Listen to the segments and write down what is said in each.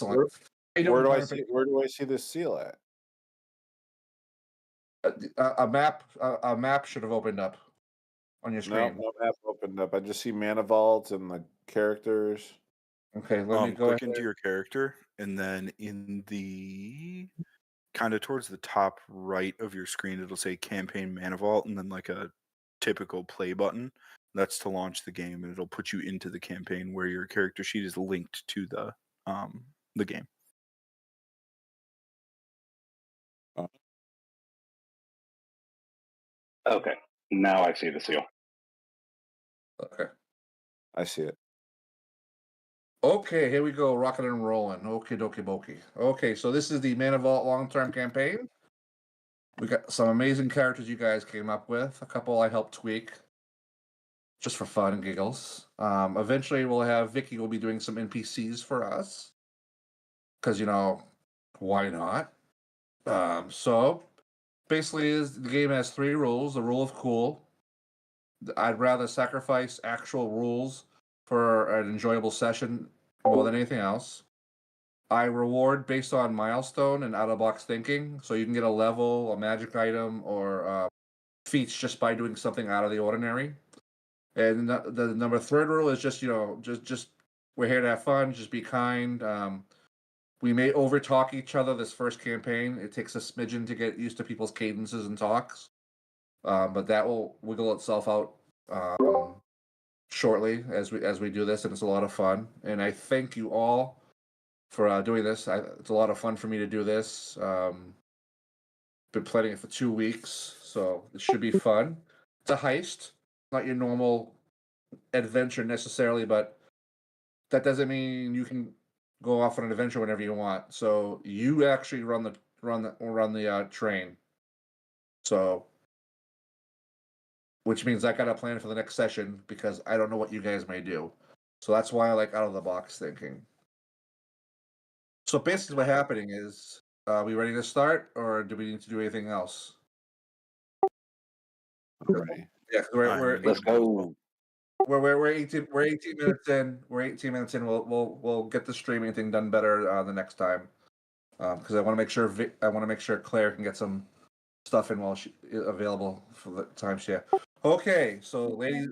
Excellent. Where do I see this seal at? A map should have opened up on your No, screen. no map opened up. I just see mana vaults and the characters. Okay, let me go Click ahead. into your character, and then in the kinda towards the top right of your screen, it'll say Campaign Mana Vault, and then, like, a typical play button. That's to launch the game, and it'll put you into the campaign where your character sheet is linked to the game. Uh, Okay. Now I see the seal. Okay. I see it. Okay, here we go. Rocking and rolling. Okay, dokie, bokey. Okay, so this is the Mana Vault long-term campaign. We got some amazing characters you guys came up with. A couple I helped tweak just for fun and giggles. Eventually, we'll have Vicky will be doing some NPCs for us because why not? So basically, is the game has 3 rules. The rule of cool. I'd rather sacrifice actual rules for an enjoyable session more than anything else. I reward based on milestone and out of box thinking, so you can get a level, a magic item, or feats just by doing something out of the ordinary. And the number third rule is just we're here to have fun, just be kind. We may overtalk each other this first campaign. It takes a smidgen to get used to people's cadences and talks, but that will wiggle itself out shortly as we do this, and it's a lot of fun. And I thank you all for doing this. It's a lot of fun for me to do this. Been planning it for 2 weeks, so it should be fun. It's a heist, not your normal adventure necessarily, but that doesn't mean you can go off on an adventure whenever you want. So you actually run the train. So, which means I got to plan for the next session because I don't know what you guys may do. So that's why I like out of the box thinking. So basically, what happening is, are we ready to start, or do we need to do anything else? I'm ready. Yeah, we're Let's go. we're 18 minutes in. We're 18 minutes in. We'll get the streaming thing done better the next time. Because I want to make sure Claire can get some stuff in while she available for the time she. Okay, so ladies.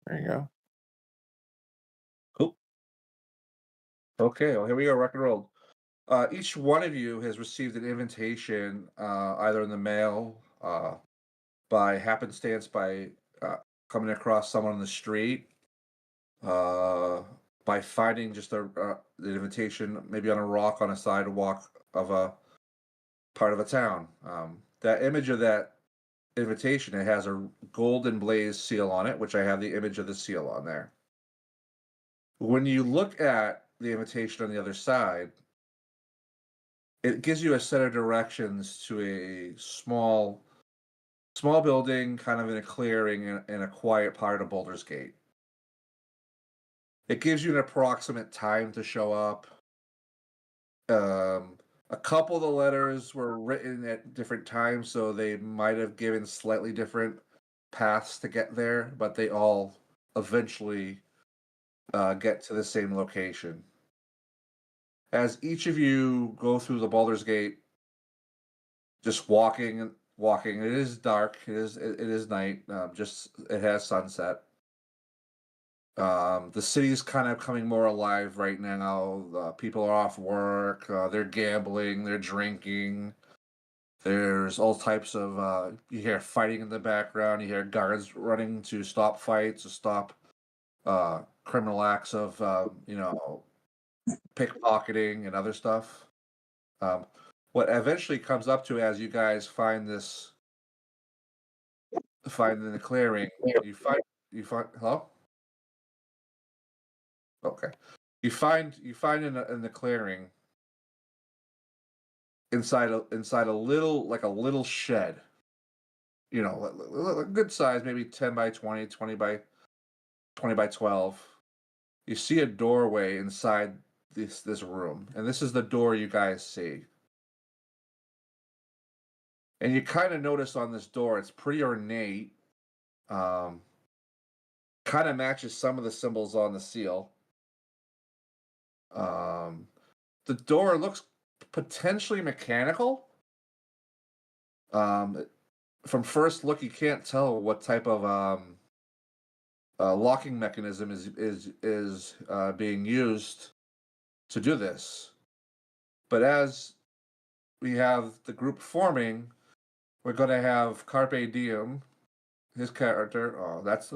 There you go. Cool. Okay, well here we go. Rock and roll. Each one of you has received an invitation, either in the mail, by happenstance, by coming across someone on the street, by finding just the invitation maybe on a rock on a sidewalk of a part of a town. That image of that invitation, it has a golden blaze seal on it, which I have the image of the seal on there. When you look at the invitation on the other side, it gives you a set of directions to a small building, kind of in a clearing in a quiet part of Boulder's Gate. It gives you an approximate time to show up. A couple of the letters were written at different times, so they might have given slightly different paths to get there, but they all eventually get to the same location. As each of you go through the Baldur's Gate, just walking. It is dark. It is night. Just it has sunset. The city's kind of coming more alive right now. People are off work. They're gambling. They're drinking. There's all types of. You hear fighting in the background. You hear guards running to stop fights, to stop criminal acts of pickpocketing and other stuff. Um, what eventually comes up to as you guys find in the clearing, you find hello? Okay. You find in the clearing inside a little shed. a good size, maybe 10 by 20, 20 by 12. You see a doorway inside this room, and this is the door you guys see. And you kind of notice on this door, it's pretty ornate. Kind of matches some of the symbols on the seal. The door looks potentially mechanical. From first look, you can't tell what type of locking mechanism is being used to do this. But as we have the group forming, we're going to have Carpe Diem, his character. Oh, that's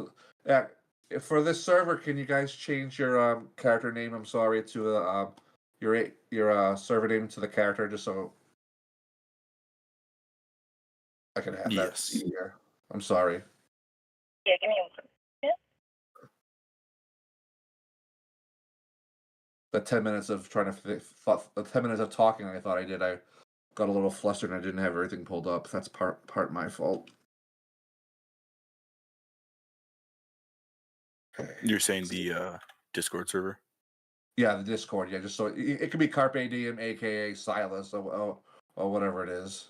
for this server. Can you guys change your character name? I'm sorry, to your server name to the character, just so I can have that easier. I'm sorry. Yeah, give me one. The 10 minutes of trying to the 10 minutes of talking I thought I did, I got a little flustered and I didn't have everything pulled up. That's part my fault. Okay. You're saying the Discord server? Yeah, the Discord. Yeah, just so it could be Carpe Diem, aka Silas, or whatever it is.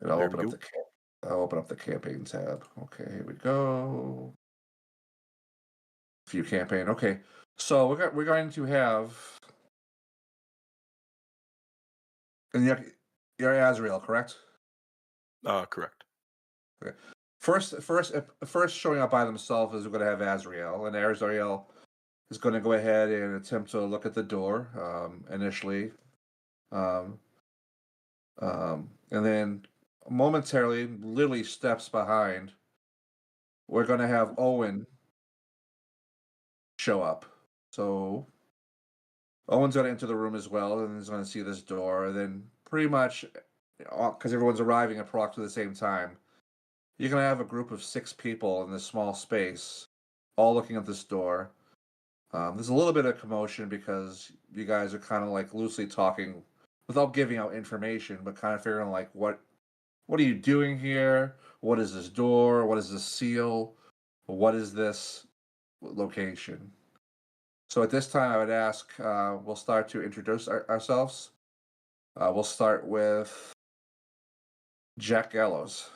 And I'll open up the campaign tab. Okay, here we go. View campaign. Okay, so we're going to have, and you're Azrael, correct? Correct. Okay. First showing up by themselves is we're going to have Azrael, and Azrael is going to go ahead and attempt to look at the door initially, and then momentarily, Lily steps behind. We're going to have Owen show up. So Owen's going to enter the room as well, and he's going to see this door. And then pretty much, because everyone's arriving at approximately the same time, you're going to have a group of 6 people in this small space, all looking at this door. There's a little bit of commotion because you guys are kind of like loosely talking without giving out information, but kind of figuring like, what are you doing here? What is this door? What is this seal? What is this location? So at this time, I would ask, we'll start to introduce ourselves. We'll start with Jack Gallows.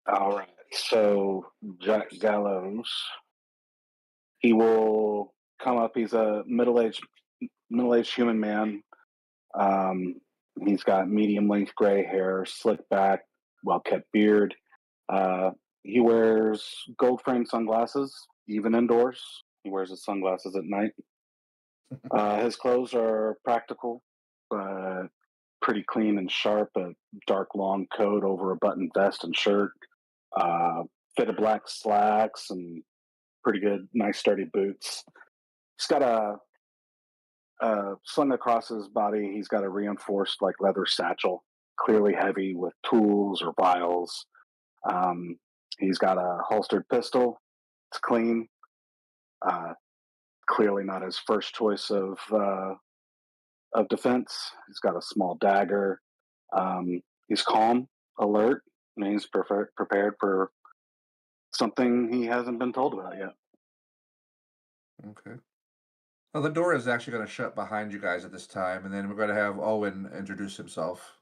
All right. So Jack Gallows, he will come up. He's a middle-aged human man. He's got medium-length gray hair, slick back, well-kept beard. He wears gold-framed sunglasses, even indoors. He wears his sunglasses at night. His clothes are practical, but pretty clean and sharp. A dark long coat over a buttoned vest and shirt. Fitted black slacks and pretty good, nice sturdy boots. He's got a slung across his body. He's got a reinforced like leather satchel, clearly heavy with tools or vials. He's got a holstered pistol. It's clean. Clearly not his first choice of defense. He's got a small dagger. He's calm, alert, and he's prepared for something he hasn't been told about yet. Okay. Well, the door is actually going to shut behind you guys at this time, and then we're going to have Owen introduce himself.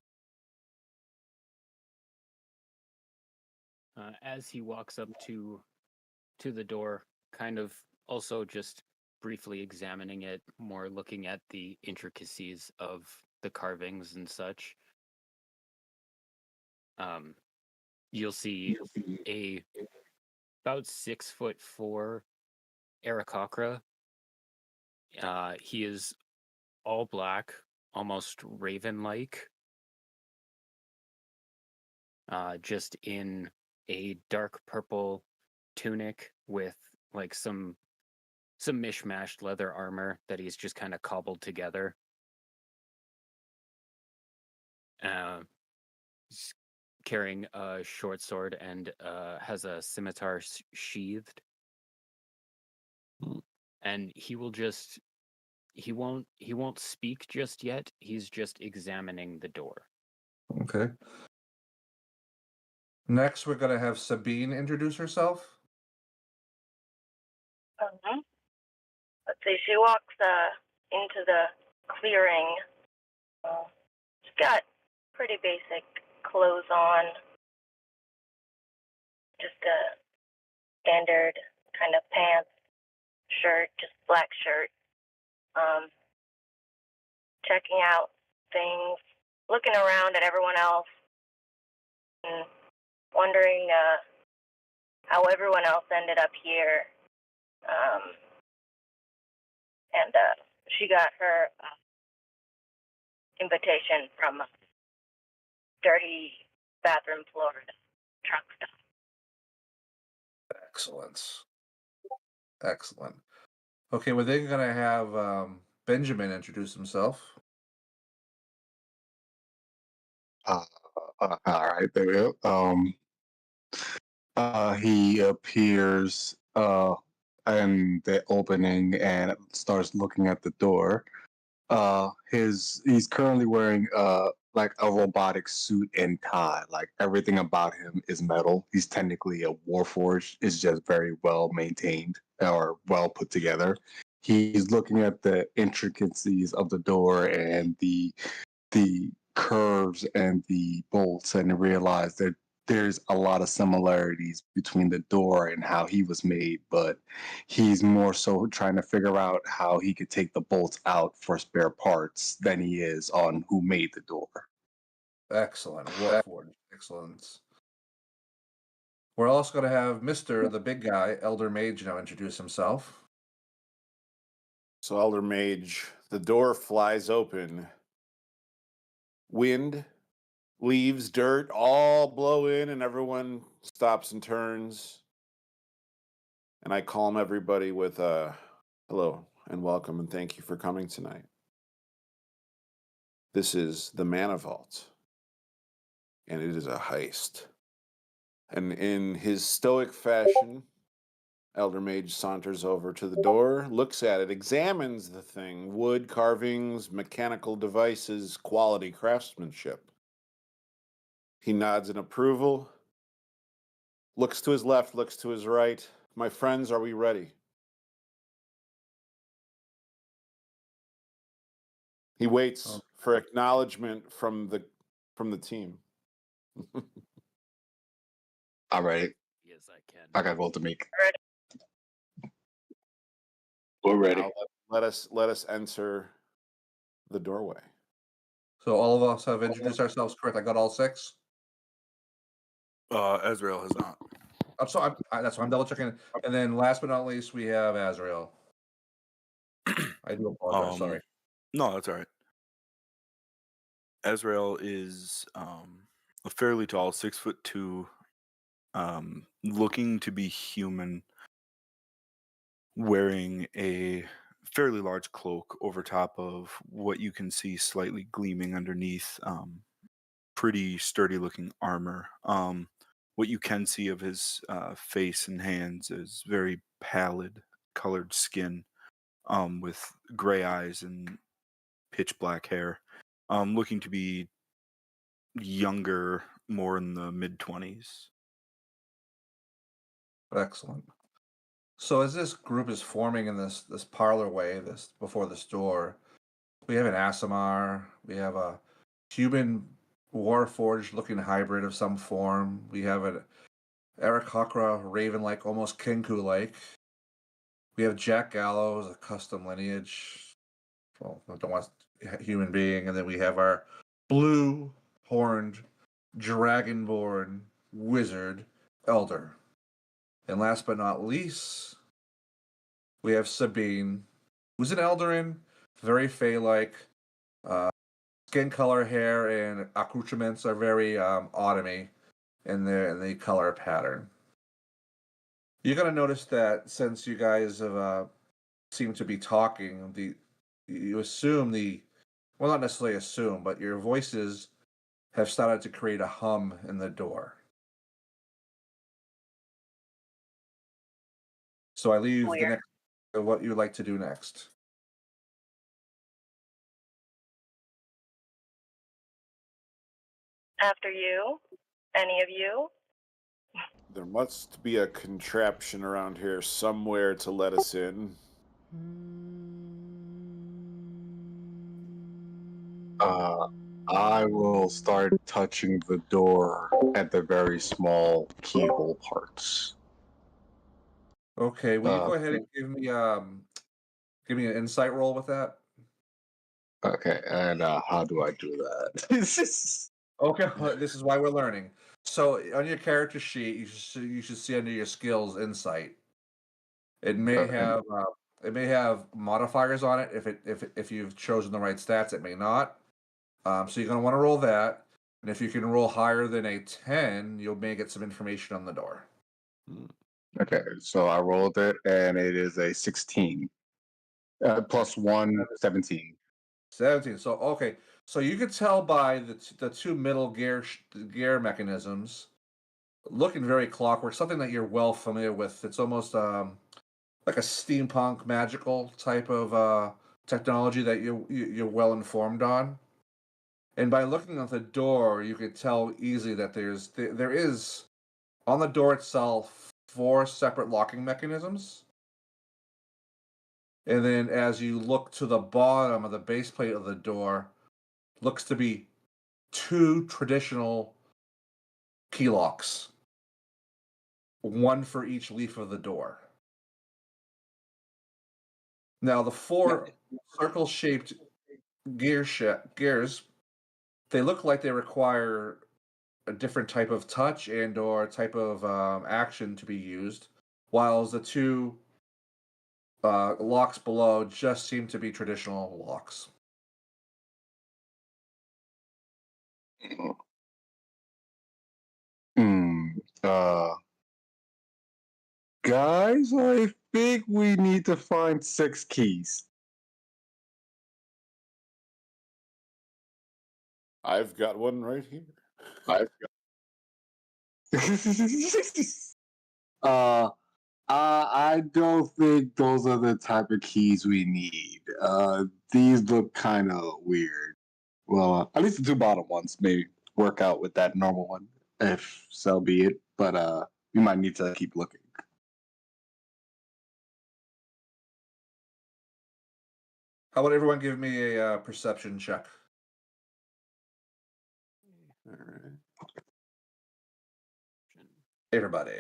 As he walks up to the door, kind of also just briefly examining it, more looking at the intricacies of the carvings and such. You'll see a about 6'4" Aarakocra. He is all black, almost raven-like. Just in a dark purple tunic with like some mishmashed leather armor that he's just kind of cobbled together. He's carrying a short sword and has a scimitar sheathed. and he won't speak just yet. He's just examining the door. Okay. Next, we're going to have Sabine introduce herself. Let's see. She walks into the clearing. She's got pretty basic clothes on. Just a standard kind of pants, shirt, just black shirt. Checking out things, looking around at everyone else, and wondering how everyone else ended up here. And she got her invitation from dirty bathroom floor truck stuff. Excellent. Okay, well, they're going to have Benjamin introduce himself. All right, there we go. He appears in the opening and starts looking at the door. He's currently wearing like a robotic suit and tie. Like everything about him is metal. He's technically a warforged. It's just very well maintained or well put together. He's looking at the intricacies of the door and the curves and the bolts, and realize that there's a lot of similarities between the door and how he was made, but he's more so trying to figure out how he could take the bolts out for spare parts than he is on who made the door. Excellent. Warforged. Excellent. We're also going to have Mr. the big guy, Elder Mage, now introduce himself. So, Elder Mage, the door flies open. Wind, leaves, dirt, all blow in, and everyone stops and turns. And I calm everybody with hello and welcome and thank you for coming tonight. This is the Mana Vault, and it is a heist. And in his stoic fashion, Elder Mage saunters over to the door, looks at it, examines the thing, wood carvings, mechanical devices, quality craftsmanship. He nods in approval, looks to his left, looks to his right. My friends, are we ready? He waits for acknowledgement from the team. All right, Yes, I can. I got a vote to make. We're ready. Now let us enter the doorway. So all of us have introduced ourselves, correct? I got all six? Azrael has not. I'm sorry. That's why I'm double checking. And then last but not least, we have Azrael. I do apologize. Sorry. No, that's all right. Azrael is a fairly tall, 6'2", looking to be human, wearing a fairly large cloak over top of what you can see slightly gleaming underneath. Pretty sturdy looking armor. What you can see of his face and hands is very pallid colored skin, with gray eyes and pitch black hair. Looking to be younger, more in the mid-20s. Excellent. So as this group is forming in this parlor way, this before this door, we have an Asimar, we have a human warforged looking hybrid of some form. We have an Eric Hakra raven-like, almost Kinku-like. We have Jack Gallows, a custom lineage. Well, I don't want human being, and then we have our blue-horned, dragonborn wizard elder. And last but not least, we have Sabine, who's an Eldarin, very Fey-like. Skin color, hair, and accoutrements are very autumny in the color pattern. You're gonna notice that since you guys have seem to be talking, you assume well, not necessarily assume, but your voices have started to create a hum in the door. So I leave Weird. of what you would like to do next. After you, any of you? There must be a contraption around here somewhere to let us in. I will start touching the door at the very small keyhole parts. Okay, will you go ahead and give me an insight roll with that? Okay, and how do I do that? Okay, this is why we're learning. So on your character sheet, you should see under your skills insight. It may have modifiers on it if you've chosen the right stats. It may not. So you're gonna want to roll that, and if you can roll higher than a 10, you may get some information on the door. Okay, so I rolled it, and it is a 16. Plus 1, 17. 17. So okay, so you could tell by the two middle gear mechanisms, looking very clockwork, something that you're well familiar with. It's almost like a steampunk magical type of technology that you're well informed on. And by looking at the door, you could tell easily that there is on the door itself 4 separate locking mechanisms. And then as you look to the bottom of the base plate of the door, looks to be 2 traditional key locks, one for each leaf of the door. Now the 4 circle-shaped gears, they look like they require a different type of touch and or type of action to be used, whilst the 2 locks below just seem to be traditional locks. Uh, guys, I think we need to find 6 keys. I've got one right here. I don't think those are the type of keys we need. These look kind of weird. Well, at least the 2 bottom ones may work out with that normal one, if so be it. But we might need to keep looking. How about everyone give me a perception check? All right. Everybody.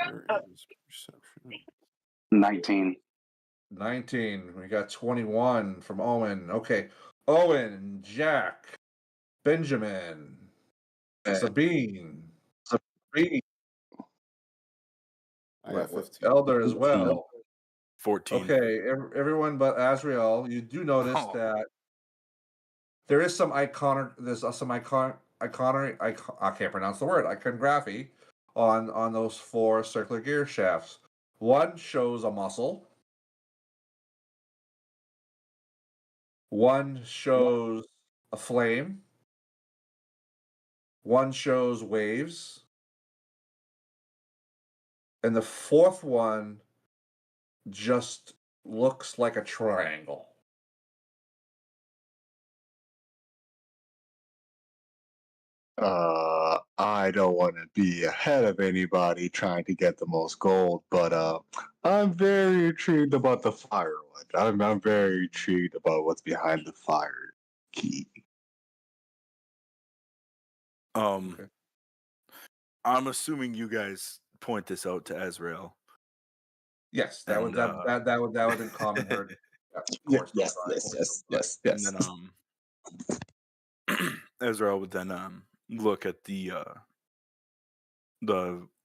Where is perception? 19. 19. We got 21 from Owen. Okay. Owen, Jack, Benjamin, Sabine. I got 15. Elder as well. 14. Okay, everyone but Azrael, you do notice Oh. that there is some I can't pronounce the word, iconography on those 4 circular gear shafts. One shows a muscle. One shows a flame. One shows waves. And the 4th one just looks like a triangle. I don't want to be ahead of anybody trying to get the most gold, but I'm very intrigued about the fire one. I'm very intrigued about what's behind the fire key. Okay. I'm assuming you guys point this out to Azrael. Yes, that would have been common heard. Of course. And then Azrael would then look at the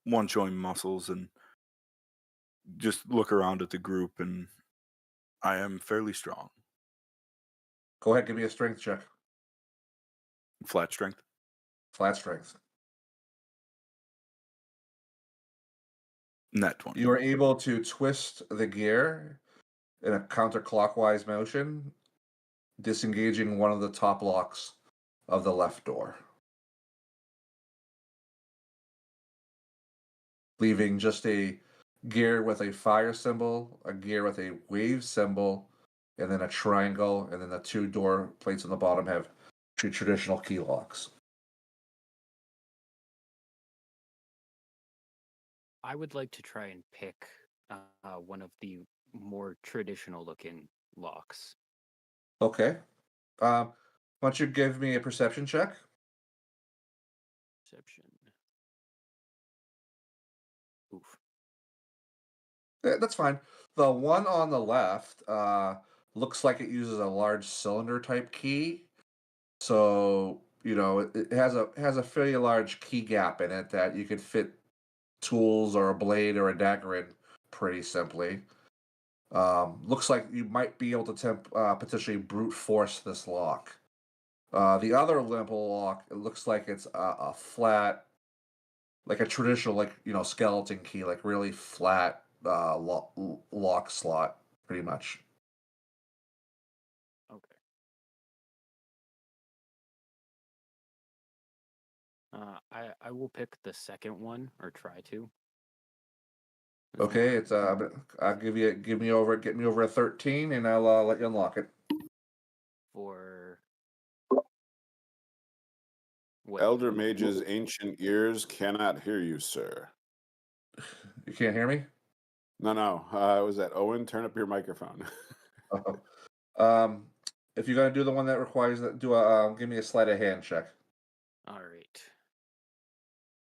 one showing muscles and just look around at the group, and I am fairly strong. Go ahead, give me a strength check. Flat strength. Flat strength. Net 20. You are able to twist the gear in a counterclockwise motion, disengaging one of the top locks of the left door, leaving just a gear with a fire symbol, a gear with a wave symbol, and then a triangle, and then the two door plates on the bottom have traditional key locks. I would like to try and pick one of the more traditional looking locks. Okay. Why don't you give me a perception check? Perception. Oof. Yeah, that's fine. The one on the left looks like it uses a large cylinder type key. So, it has a fairly large key gap in it that you could fit tools or a blade or a dagger in pretty simply. Looks like you might be able to potentially brute force this lock. The other limp lock, it looks like it's a flat, like a traditional, skeleton key, like really flat lock slot, pretty much. Okay. I will pick the second one, or try to. Okay, it's I'll get me over a 13, and I'll let you unlock it. For what? Elder Mage's ancient ears cannot hear you, sir. You can't hear me? No. Was that Owen? Turn up your microphone. Um, if you're gonna do the one that requires that, give me a sleight of hand check. All right.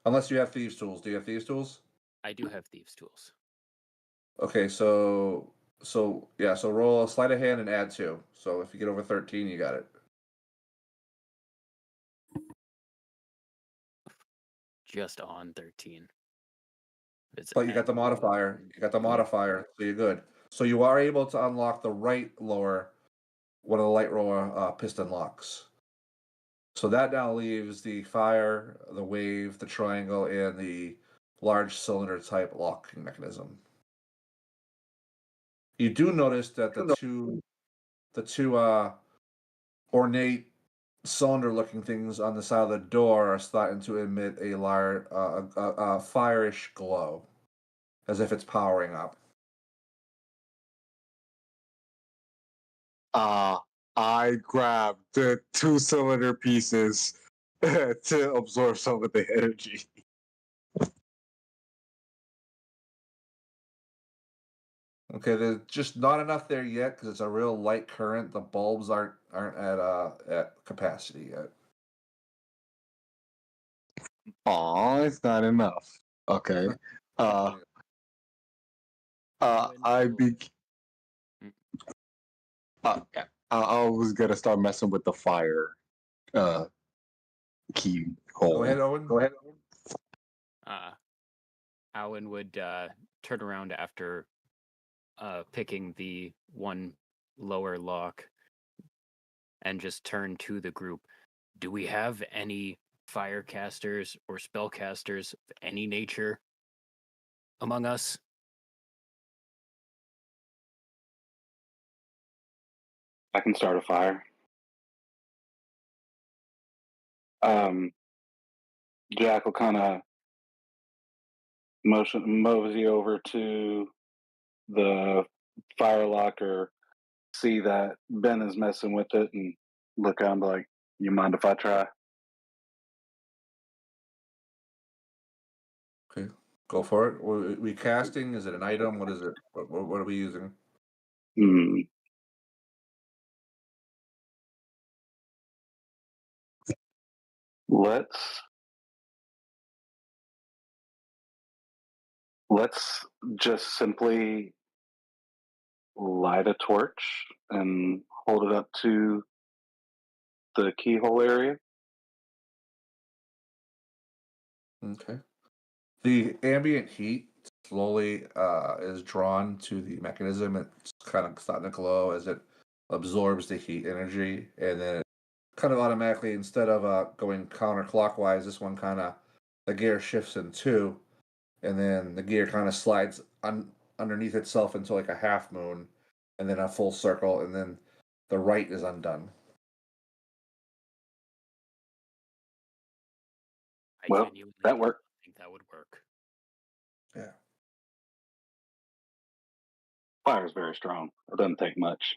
Unless you have thieves tools. Do you have thieves tools? I do have thieves' tools. Okay, so roll a sleight of hand and add 2. So if you get over 13, you got it. Just on 13. But you got the modifier. You got the modifier, so you're good. So you are able to unlock the right lower, one of the light lower piston locks. So that now leaves the fire, the wave, the triangle, and the large cylinder type locking mechanism. You do notice that the two ornate cylinder looking things on the side of the door are starting to emit a large fire-ish glow, as if it's powering up. I grabbed the 2-cylinder pieces to absorb some of the energy. Okay, there's just not enough there yet because it's a real light current. The bulbs aren't at capacity yet. Aw, it's not enough. Okay. I was gonna start messing with the fire key hole. Go ahead, Owen. Owen would turn around after picking the one lower lock and just turn to the group. Do we have any firecasters or spellcasters of any nature among us? I can start a fire. Jack will kind of mosey over to the fire locker, see that Ben is messing with it, and look at him like, "You mind if I try?" Okay, go for it. Are we casting? Is it an item? What is it? What are we using? Hmm. Let's just simply light a torch and hold it up to the keyhole area. Okay. The ambient heat slowly is drawn to the mechanism. It's kind of starting to glow as it absorbs the heat energy, and then it kind of automatically, instead of going counterclockwise, this one the gear shifts in 2, and then the gear kind of slides underneath itself into like a half moon, and then a full circle, and then the right is undone. Well, that worked. think that would work. Yeah. Fire is very strong. It doesn't take much.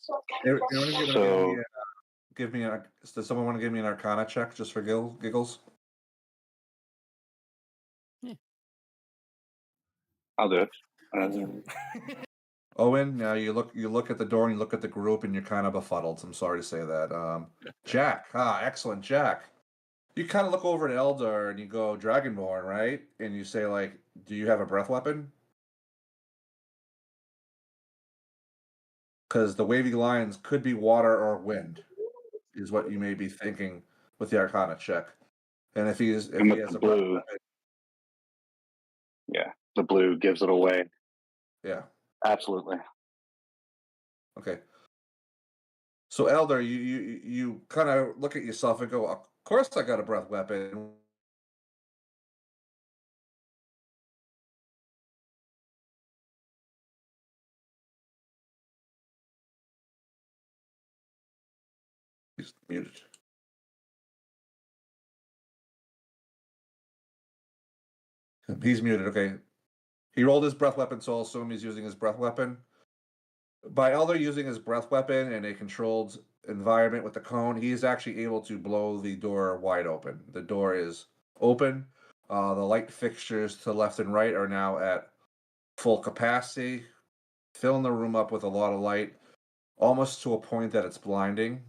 So give me a. Does someone want to give me an Arcana check just for giggles? I'll do it. Owen, now you look at the door and you look at the group and you're kind of befuddled. I'm sorry to say that. Jack, excellent, Jack. You kind of look over at Eldar and you go, Dragonborn, right? And you say, like, do you have a breath weapon? Because the wavy lines could be water or wind, is what you may be thinking with the Arcana check. And if he has a breath blue, weapon, yeah, the blue gives it away. yeah, Absolutely. okay. So Eldar, you kind of look at yourself and go, of course I got a breath weapon. He's muted. He's muted. Okay. He rolled his breath weapon, so I'll assume he's using his breath weapon. By Eldar using his breath weapon in a controlled environment with the cone, he is actually able to blow the door wide open. The door is open. The light fixtures to left and right are now at full capacity, filling the room up with a lot of light, almost to a point that it's blinding.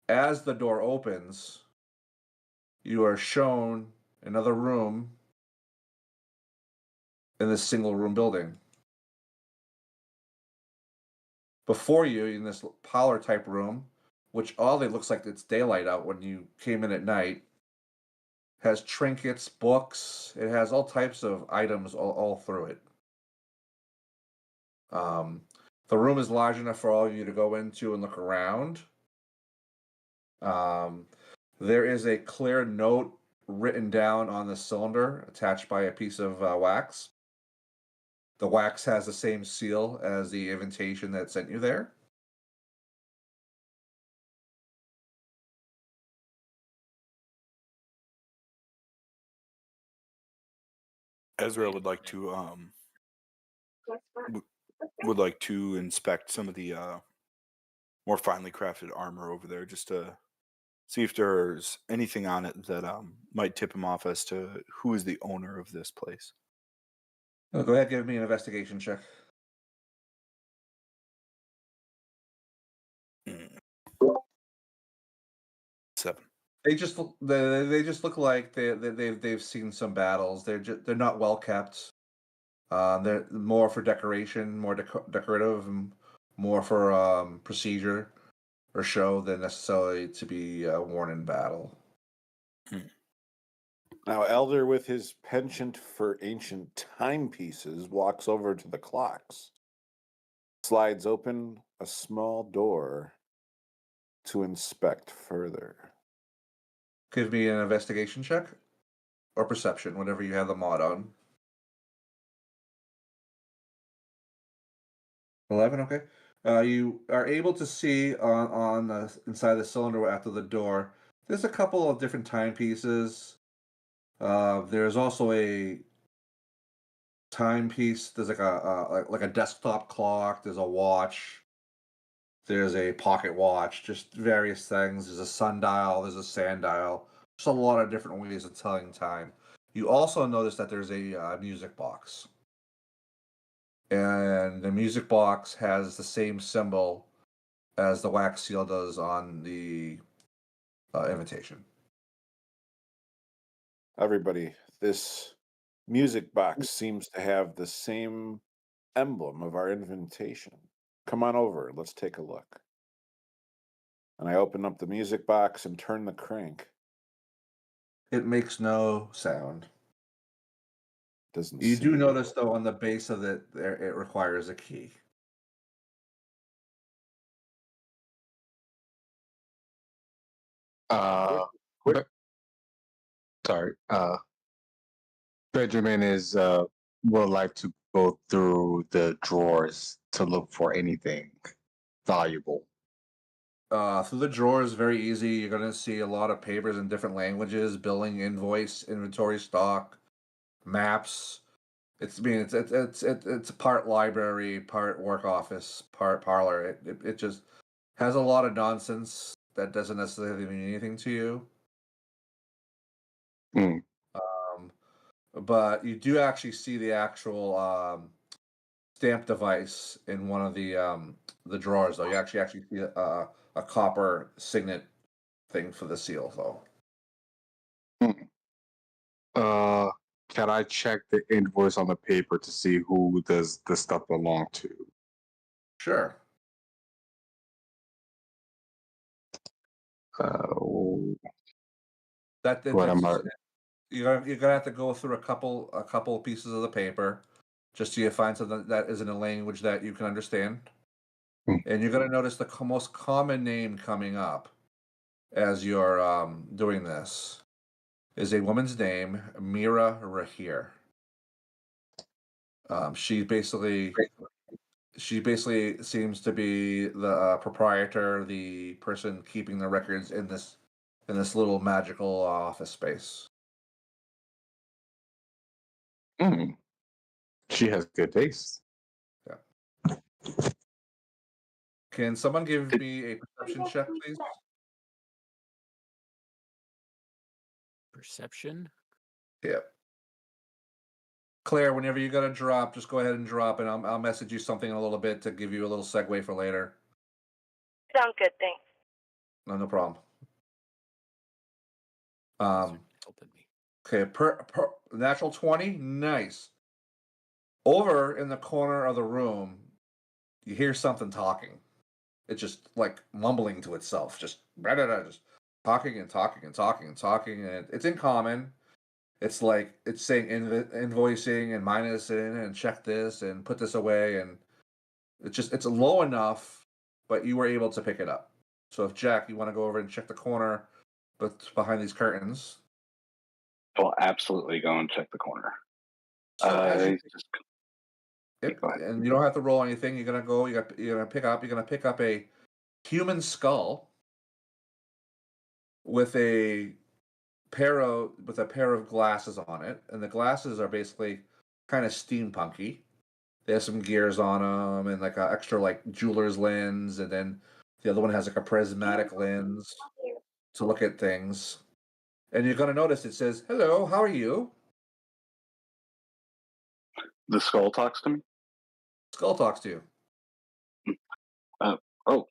As the door opens, you are shown another room in this single room building. Before you, in this parlor type room, which oddly looks like it's daylight out when you came in at night, has trinkets, books. It has all types of items all through it. The room is large enough for all of you to go into and look around. There is a clear note written down on the cylinder attached by a piece of wax. The wax has the same seal as the invitation that sent you there. Ezra would like to inspect some of the more finely crafted armor over there, just to see if there's anything on it that might tip him off as to who is the owner of this place. Go ahead, give me an investigation check. 7. They just look like they've seen some battles. They're not well kept. They're more for decoration, more decorative, and more for procedure or show than necessarily to be worn in battle. Now, Elder, with his penchant for ancient timepieces, walks over to the clocks, slides open a small door to inspect further. Give me an investigation check or perception, whatever you have the mod on. 11, okay. You are able to see on the inside the cylinder after the door. There's a couple of different timepieces. There's also a timepiece. There's like a desktop clock. There's a watch. There's a pocket watch. Just various things. There's a sundial. There's a sand dial. Just a lot of different ways of telling time. You also notice that there's a music box. And the music box has the same symbol as the wax seal does on the invitation. Everybody, this music box seems to have the same emblem of our invitation. Come on over, let's take a look. And I open up the music box and turn the crank. It makes no sound. Doesn't You do seem- notice, though, on the base of it, it requires a key. Sorry. Benjamin would like to go through the drawers to look for anything valuable. Through the drawers, very easy. You're gonna see a lot of papers in different languages: billing, invoice, inventory, stock, maps. It's part library, part work office, part parlor. It just has a lot of nonsense that doesn't necessarily mean anything to you. Hmm. Um, but you do actually see the actual stamp device in one of the drawers, though. You actually see a copper signet thing for the seal, though. Uh, can I check the invoice on the paper to see who does the stuff belong to? Sure. What am I? You're gonna have to go through a couple pieces of the paper just so you find something that is in a language that you can understand. Hmm. And you're gonna notice the most common name coming up as you're doing this is a woman's name, Mira Rahir. Um, she basically she basically seems to be the proprietor, the person keeping the records in this little magical office space. Hmm. She has good taste. Yeah. Can someone give me a perception check, please? Perception? Yeah. Claire, whenever you got to drop, just go ahead and drop, and I'll message you something in a little bit to give you a little segue for later. Sounds good, thanks. No problem. Wizard helping me. Okay, per natural 20, nice. Over in the corner of the room, you hear something talking. It's just like mumbling to itself, just just talking and talking and talking and talking, and it's in common. It's like it's saying invoicing and minus in and check this and put this away, and it's low enough, but you were able to pick it up. So if Jack, you want to go over and check the corner, but behind these curtains. I'll absolutely go and check the corner. So as you He's just Yep, go ahead. and you don't have to roll anything. You're gonna go. You're gonna pick up a human skull with a pair of glasses on it, and the glasses are basically kind of steampunky. They have some gears on them and like an extra like jeweler's lens, and then the other one has like a prismatic lens to look at things. And you're gonna notice it says, "Hello, how are you?" The skull talks to me. Skull talks to you. Oh,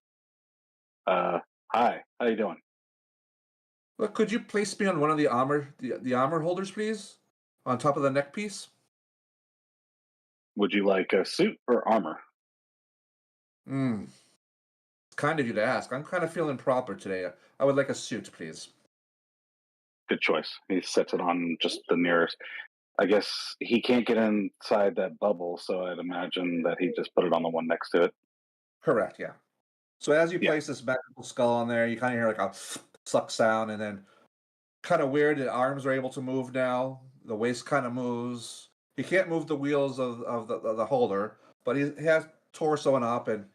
hi. How you doing? Look, could you place me on one of the armor holders, please, on top of the neck piece? Would you like a suit or armor? Hmm. It's kind of you to ask. I'm kind of feeling proper today. I would like a suit, please. Good choice. He sets it on just the nearest. I guess he can't get inside that bubble, so I'd imagine that he just put it on the one next to it. Correct, yeah. So as you Yeah. place this magical skull on there, you kind of hear like a suck sound, and then kind of weird. The arms are able to move now. The waist kind of moves. He can't move the wheels of the holder, but he has torso and up, and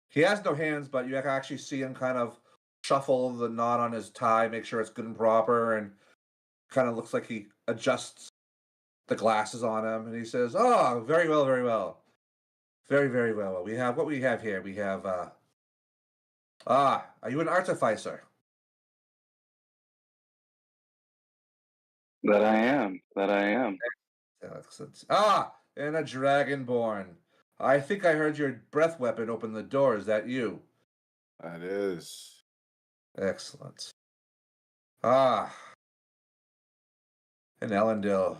he has no hands. But you can actually see him kind of shuffle the knot on his tie, make sure it's good and proper, and kind of looks like he adjusts the glasses on him, and he says, "Oh, very well, very well, very very well. We have what we have here. We have are you an artificer?" That I am. That I am. Excellent. Ah, and a dragonborn. I think I heard your breath weapon open the door. Is that you? That is. Excellent. Ah, and Ellendale.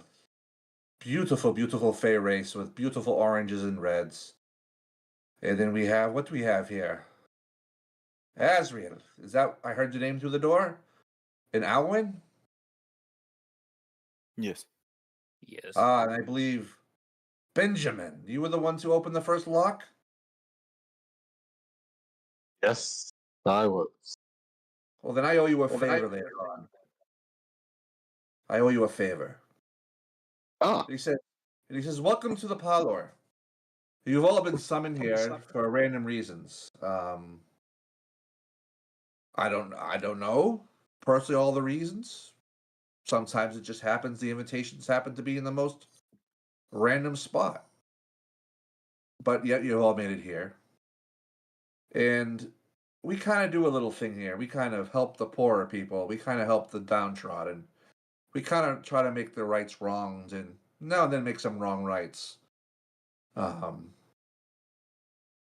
Beautiful, beautiful fey race with beautiful oranges and reds. And then we have, what do we have here? Asriel. Is that, I heard the name through the door? In Alwyn? Yes. Yes. Ah, and I believe Benjamin. You were the ones who opened the first lock? Yes, I was. Well, then I owe you a favor later on. I owe you a favor. Ah, He says, "Welcome to the parlor. You've all been summoned here for random reasons. I don't know personally all the reasons. Sometimes it just happens the invitations happen to be in the most random spot. But yet you all made it here. And we kind of do a little thing here. We kind of help the poorer people. We kind of help the downtrodden. We kind of try to make the rights wrongs and now and then make some wrong rights. We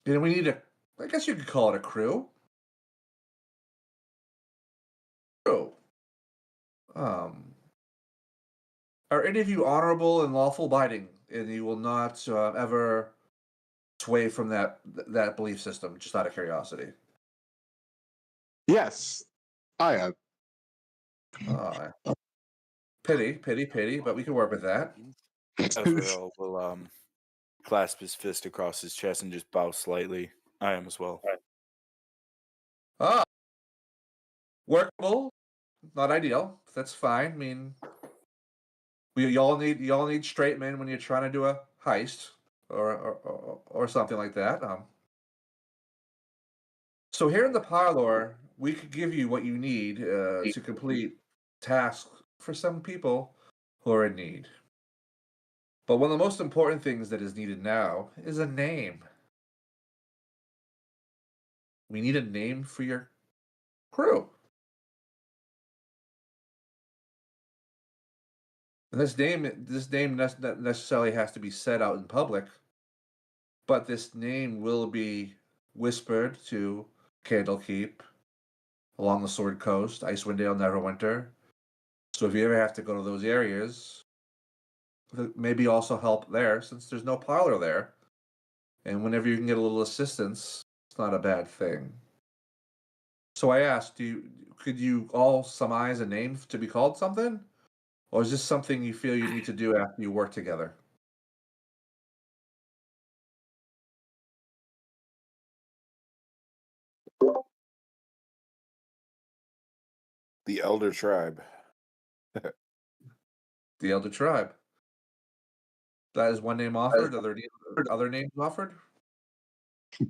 need I guess you could call it a crew. Crew. Are any of you honorable and lawful abiding, and you will not ever sway from that belief system? Just out of curiosity. Yes, I am. Pity, but we can work with that. Ezreal will clasp his fist across his chest and just bow slightly. I am as well. Workable, not ideal. That's fine. I mean, y'all need straight men when you're trying to do a heist or something like that. So here in the parlor, we could give you what you need to complete tasks for some people who are in need. But one of the most important things that is needed now is a name. We need a name for your crew. And this name not necessarily has to be said out in public, but this name will be whispered to Candlekeep, along the Sword Coast, Icewind Dale, Neverwinter. So if you ever have to go to those areas, maybe also help there, since there's no parlor there. And whenever you can get a little assistance, it's not a bad thing. So I asked, could you all surmise a name to be called something? Or is this something you feel you need to do after you work together? The Elder Tribe. The Elder Tribe. That is one name offered. Other names offered?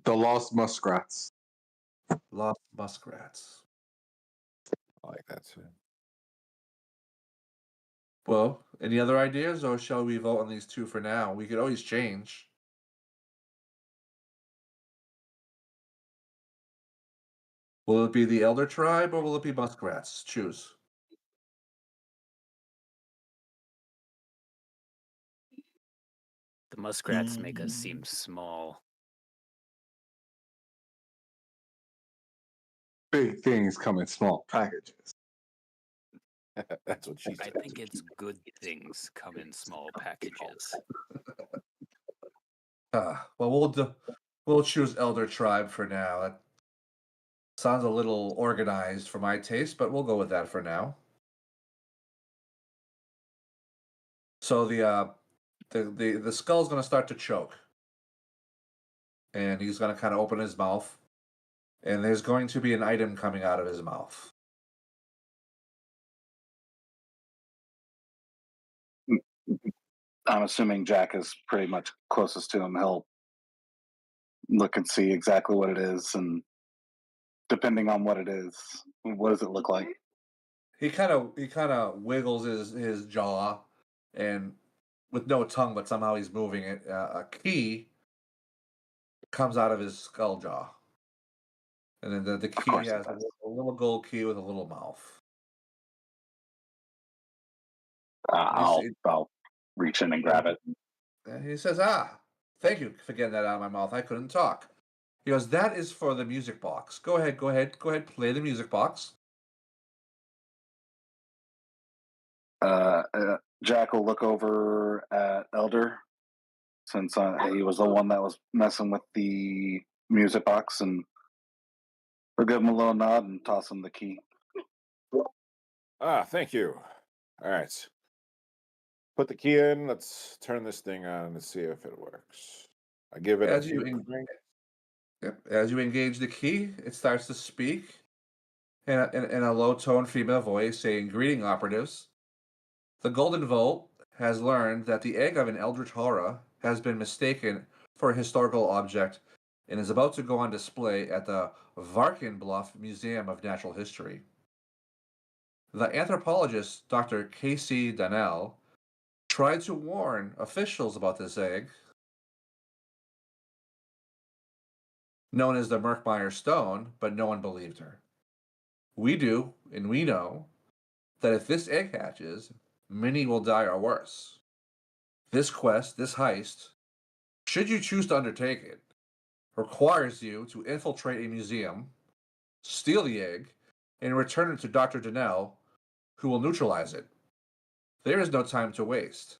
The Lost Muskrats. Lost Muskrats. I like that too. Well, any other ideas, or shall we vote on these two for now? We could always change. Will it be the Elder Tribe, or will it be Muskrats? Choose. The muskrats make us seem small. Big things come in small packages. That's what she I said. think it's good things come in small packages. Well, we'll choose Elder Tribe for now. That sounds a little organized for my taste, but we'll go with that for now. So the skull's going to start to choke, and he's going to kind of open his mouth, and there's going to be an item coming out of his mouth. I'm assuming Jack is pretty much closest to him. He'll look and see exactly what it is, and depending on what it is, what does it look like? He kind of wiggles his jaw, and with no tongue, but somehow he's moving it. A key comes out of his skull jaw, and then the key course it has does. a little gold key with a little mouth. I'll reach in and grab it. And he says, thank you for getting that out of my mouth. I couldn't talk. He goes, that is for the music box. Go ahead, play the music box. Jack will look over at Elder, since he was the one that was messing with the music box, and he'll give him a little nod and toss him the key. Thank you. All right. Put the key in. Let's turn this thing on and see if it works. I give it As a you few. As you engage the key, it starts to speak in a low-toned female voice, saying, "Greeting, operatives. The Golden Vault has learned that the egg of an eldritch horror has been mistaken for a historical object and is about to go on display at the Varkenbluff Museum of Natural History. The anthropologist, Dr. Casey Donnell, tried to warn officials about this egg, known as the Merkmeyer Stone, but no one believed her. We do, and we know, that if this egg hatches, many will die or worse. This quest, this heist, should you choose to undertake it, requires you to infiltrate a museum, steal the egg, and return it to Dr. Donnell, who will neutralize it. There is no time to waste.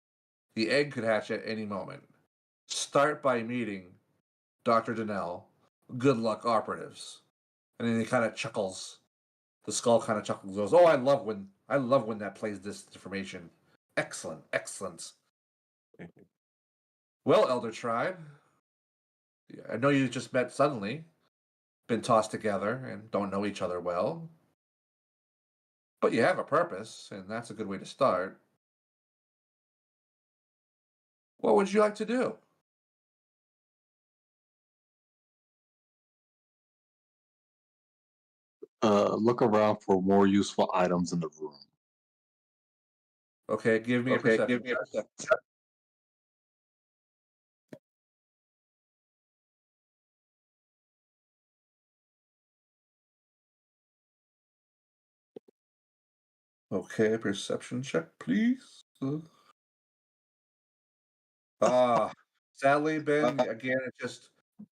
The egg could hatch at any moment. Start by meeting Dr. Donnell. Good luck, operatives. And then he kind of chuckles. The skull kind of chuckles, goes, "Oh, I love when that plays this information. Excellent, excellent." Well, Elder Tribe, I know you just met suddenly, been tossed together, and don't know each other well. But you have a purpose, and that's a good way to start. What would you like to do? Look around for more useful items in the room. Okay, give me a perception. Okay, perception check, please. Ah, sadly, Ben, again,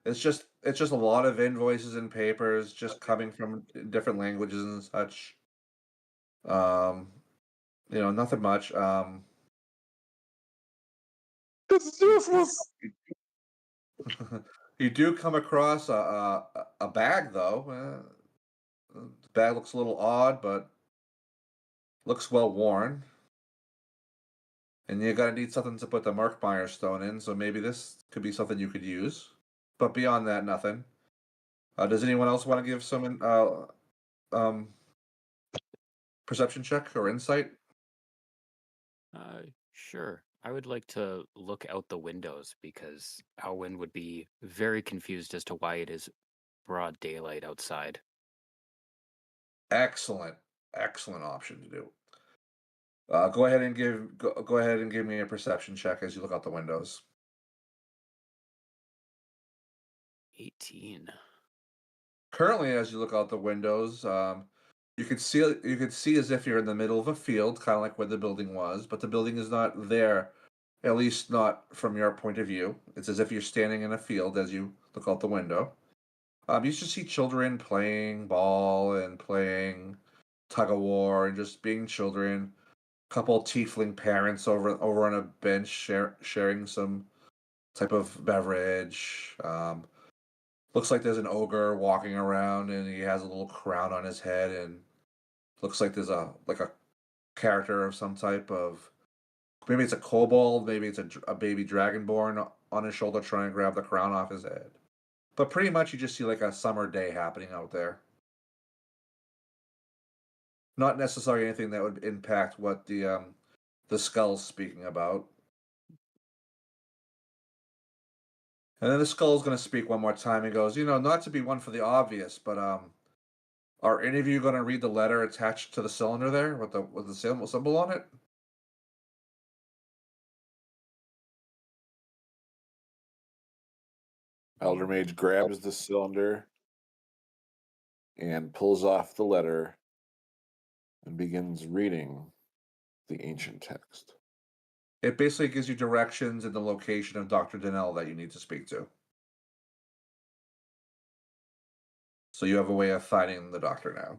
it's just a lot of invoices and papers just coming from different languages and such. Um, nothing much. This is useless. You do come across a bag though. The bag looks a little odd, but looks well worn. And you're gonna need something to put the Merkmeyer stone in, so maybe this could be something you could use. But beyond that, nothing. Does anyone else want to give some um, perception check or insight? Sure. I would like to look out the windows because Alwyn would be very confused as to why it is broad daylight outside. Excellent, excellent option to do. Go ahead and give me a perception check as you look out the windows. 18. Currently, as you look out the windows, you could see as if you're in the middle of a field, kind of like where the building was, but the building is not there, at least not from your point of view. It's as if you're standing in a field as you look out the window. You should see children playing ball and playing tug of war and just being children. Couple tiefling parents over on a bench sharing some type of beverage. Looks like there's an ogre walking around and he has a little crown on his head, and looks like there's a character of some type of, maybe it's a kobold, maybe it's a baby dragonborn on his shoulder trying to grab the crown off his head. But pretty much you just see like a summer day happening out there. Not necessarily anything that would impact what the skull's speaking about. And then the skull's going to speak one more time. He goes, not to be one for the obvious, but are any of you going to read the letter attached to the cylinder there with the symbol on it? Elder Mage grabs the cylinder and pulls off the letter and begins reading the ancient text. It basically gives you directions and the location of Dr. Donnell that you need to speak to. So you have a way of finding the doctor now.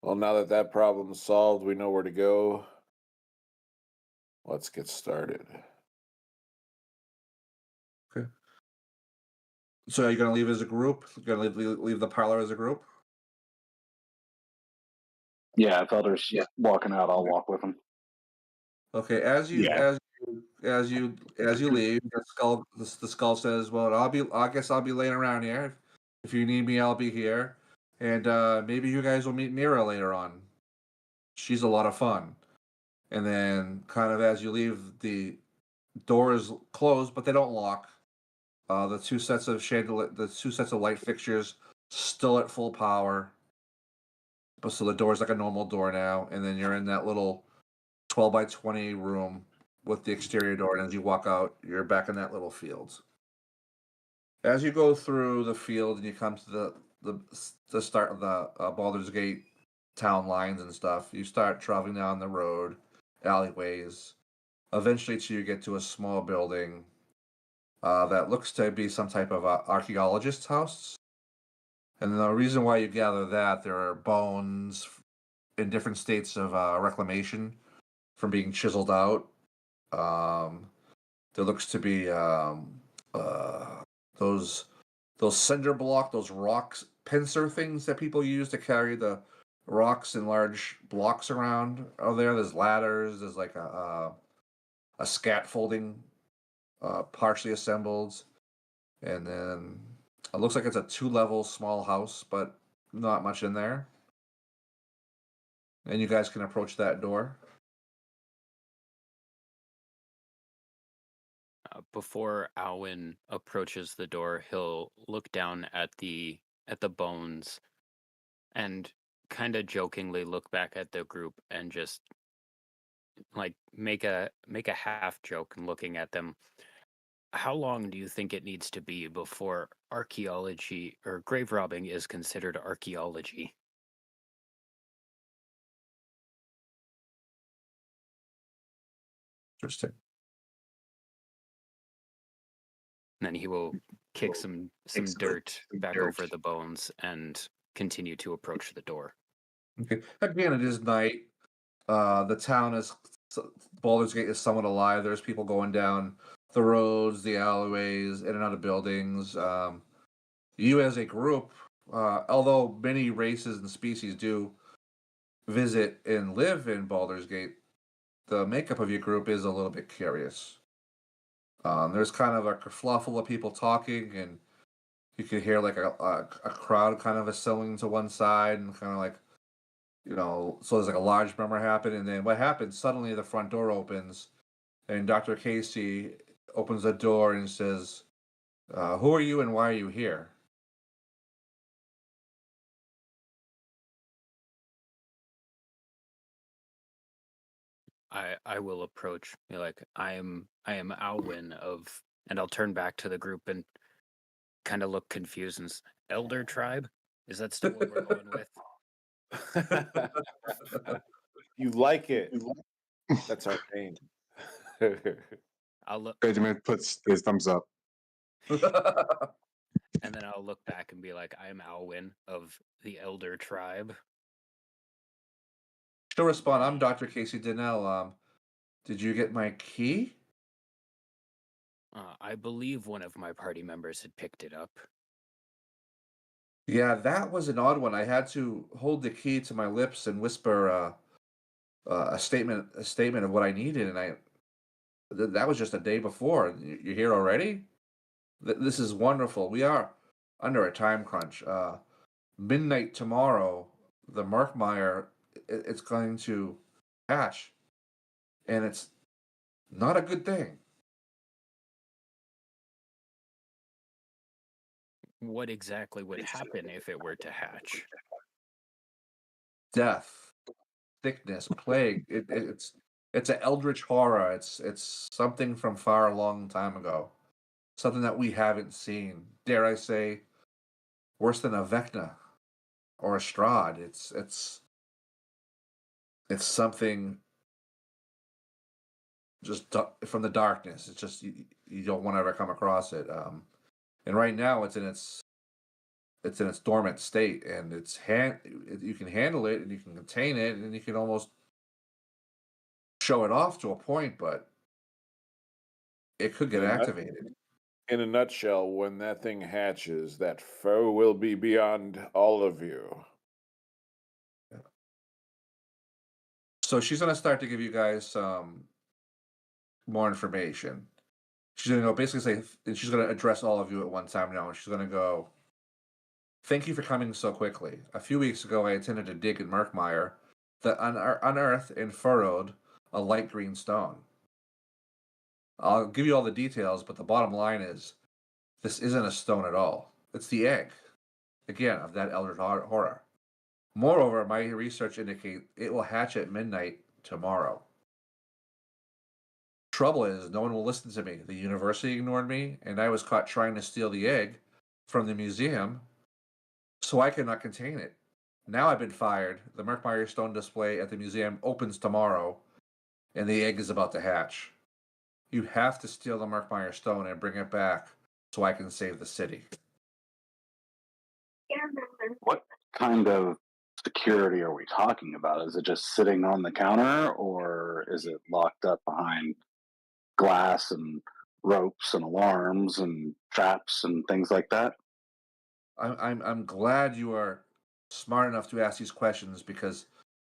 Well, now that that problem's solved, we know where to go. Let's get started. Okay. So are you going to leave as a group? You're going to leave the parlor as a group? Yeah, if Elder's walking out, I'll walk with him. Okay. As you leave, the skull says, "Well, I guess I'll be laying around here. If you need me, I'll be here. And maybe you guys will meet Mira later on. She's a lot of fun." And then, kind of as you leave the door is closed, but they don't lock. The two sets of light fixtures still at full power. But so the door is like a normal door now, and then you're in that little 12 by 20 room with the exterior door, and as you walk out, you're back in that little field. As you go through the field and you come to the start of the Baldur's Gate town lines and stuff, you start traveling down the road, alleyways, eventually till you get to a small building that looks to be some type of archaeologist's house. And the reason why you gather that, there are bones in different states of reclamation from being chiseled out. There looks to be those cinder block, those rocks, pincer things that people use to carry the rocks in large blocks around. Oh, there's ladders. There's like a scaffolding, partially assembled, and then it looks like it's a 2-level small house, but not much in there. And you guys can approach that door. Before Alwyn approaches the door, he'll look down at the bones and kind of jokingly look back at the group and just like make a half joke and looking at them. How long do you think it needs to be before archaeology or grave robbing is considered archaeology? Interesting. And then he will kick some dirt back over the bones and continue to approach the door. Okay. Again, it is night. The town is Baldur's Gate is somewhat alive. There's people going down the roads, the alleyways, in and out of buildings. You as a group, although many races and species do visit and live in Baldur's Gate, the makeup of your group is a little bit curious. There's kind of a kerfluffle of people talking, and you could hear like a crowd kind of assembling to one side, and kind of like, so there's like a large murmur happen, and then what happens? Suddenly the front door opens, and Dr. Casey opens the door and says, "Who are you and why are you here?" I will approach, be like, I am Alwyn of, and I'll turn back to the group and kind of look confused and Elder Tribe? Is that still what we're going with? You like it. That's our name. I'll look, Benjamin puts his thumbs up. and then I'll look back and be like, I am Alwyn of the Elder Tribe. She'll respond, "I'm Dr. Casey Donnell. Did you get my key?" I believe one of my party members had picked it up. Yeah, that was an odd one. I had to hold the key to my lips and whisper a statement of what I needed, and that was just a day before. You're here already? This is wonderful. We are under a time crunch. Midnight tomorrow, the Murkmire, it's going to hatch, and it's not a good thing. What exactly would happen if it were to hatch? Death, sickness, plague. It's an eldritch horror. It's something from far a long time ago. Something that we haven't seen. Dare I say, worse than a Vecna or a Strahd. It's something just from the darkness. It's just you don't want to ever come across it. And right now it's in its dormant state, and you can handle it and you can contain it and you can almost show it off to a point, but it could get activated. In a nutshell, when that thing hatches, that foe will be beyond all of you. So she's gonna start to give you guys some more information. She's gonna go basically say, and she's gonna address all of you at one time now, and she's gonna go, "Thank you for coming so quickly. A few weeks ago, I attended a dig in Murkmire that unearthed and furrowed a light green stone. I'll give you all the details, but the bottom line is this isn't a stone at all. It's the egg, again, of that Elder Horror. Moreover, my research indicates it will hatch at midnight tomorrow. Trouble is, no one will listen to me. The university ignored me, and I was caught trying to steal the egg from the museum, so I cannot contain it. Now I've been fired. The Merkmeyer stone display at the museum opens tomorrow, and the egg is about to hatch. You have to steal the Merkmeyer stone and bring it back so I can save the city. What kind of security are we talking about? Is it just sitting on the counter, or is it locked up behind glass and ropes and alarms and traps and things like that? I'm glad you are smart enough to ask these questions because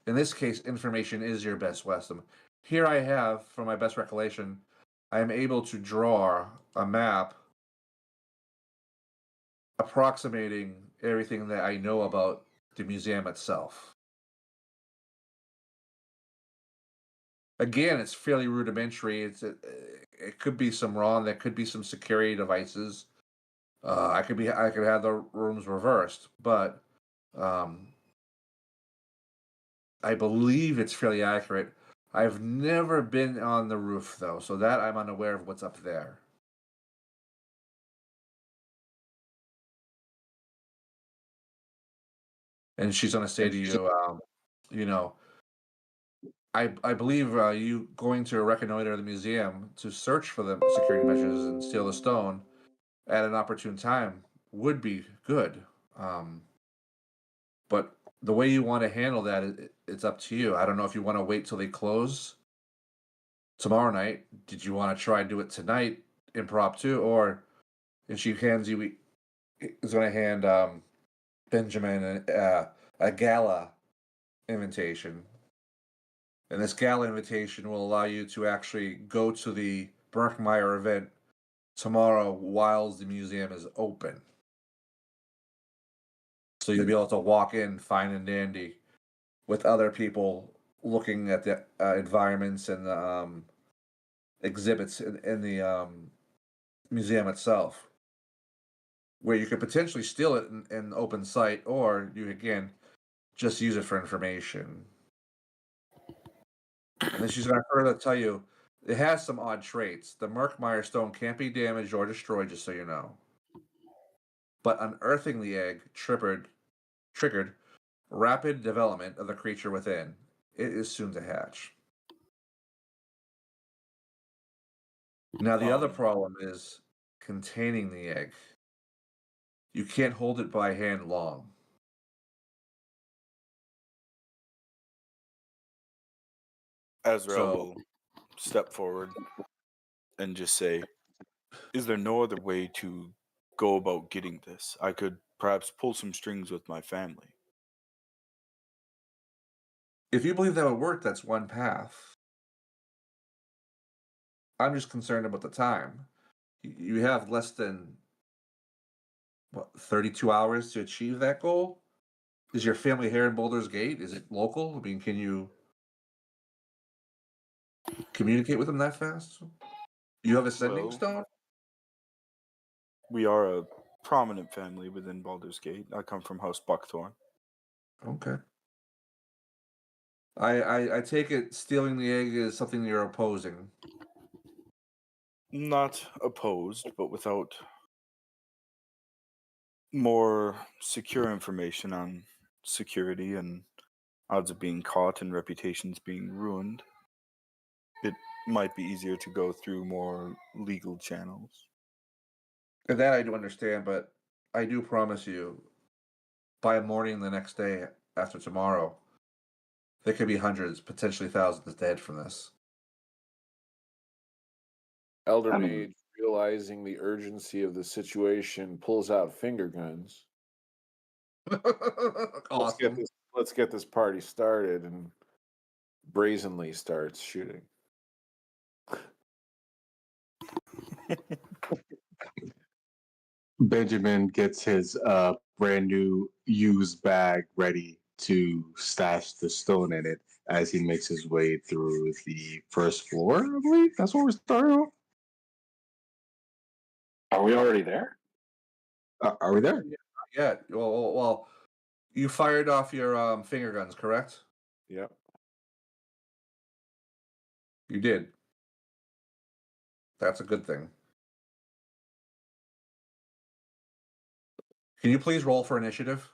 in this case, information is your best wisdom. Here I have, from my best recollection, I am able to draw a map approximating everything that I know about the museum itself. Again, it's fairly rudimentary. It could be some wrong. There could be some security devices. I could have the rooms reversed, but I believe it's fairly accurate. I've never been on the roof though, so that I'm unaware of what's up there. And she's going to say to you, you know, I believe you going to reconnoiter the museum to search for the security measures and steal the stone at an opportune time would be good. But the way you want to handle that, it's up to you. I don't know if you want to wait till they close tomorrow night. Did you want to try and do it tonight, impromptu, or if she hands you, is going to hand Benjamin a gala invitation, and this gala invitation will allow you to actually go to the Berkmeyer event tomorrow while the museum is open. So you'll be able to walk in fine and dandy with other people looking at the environments and the exhibits in the museum itself, where you could potentially steal it in open sight, or you again just use it for information. And then she's going to further tell you it has some odd traits. The Merkmeyer stone can't be damaged or destroyed, just so you know. But unearthing the egg triggered rapid development of the creature within. It is soon to hatch. Now, the other problem is containing the egg. You can't hold it by hand long. Azrael will step forward and just say, is there no other way to go about getting this? I could perhaps pull some strings with my family. If you believe that would work, that's one path. I'm just concerned about the time. You have less than, 32 hours to achieve that goal? Is your family here in Boulder's Gate? Is it local? I mean, can you communicate with them that fast? You have a sending stone? We are a prominent family within Baldur's Gate. I come from House Buckthorn. Okay. I take it stealing the egg is something you're opposing. Not opposed, but without more secure information on security and odds of being caught and reputations being ruined, it might be easier to go through more legal channels. And that I do understand, but I do promise you, by morning the next day after tomorrow, there could be hundreds, potentially thousands dead from this. Elder Mage, realizing the urgency of the situation, pulls out finger guns. Awesome. Let's get this party started, and brazenly starts shooting. Benjamin gets his brand new used bag ready to stash the stone in it as he makes his way through the first floor. I believe that's what we're starting on. Are we already there? Are we there? Yeah. Well, you fired off your finger guns, correct? Yep. You did. That's a good thing. Can you please roll for initiative?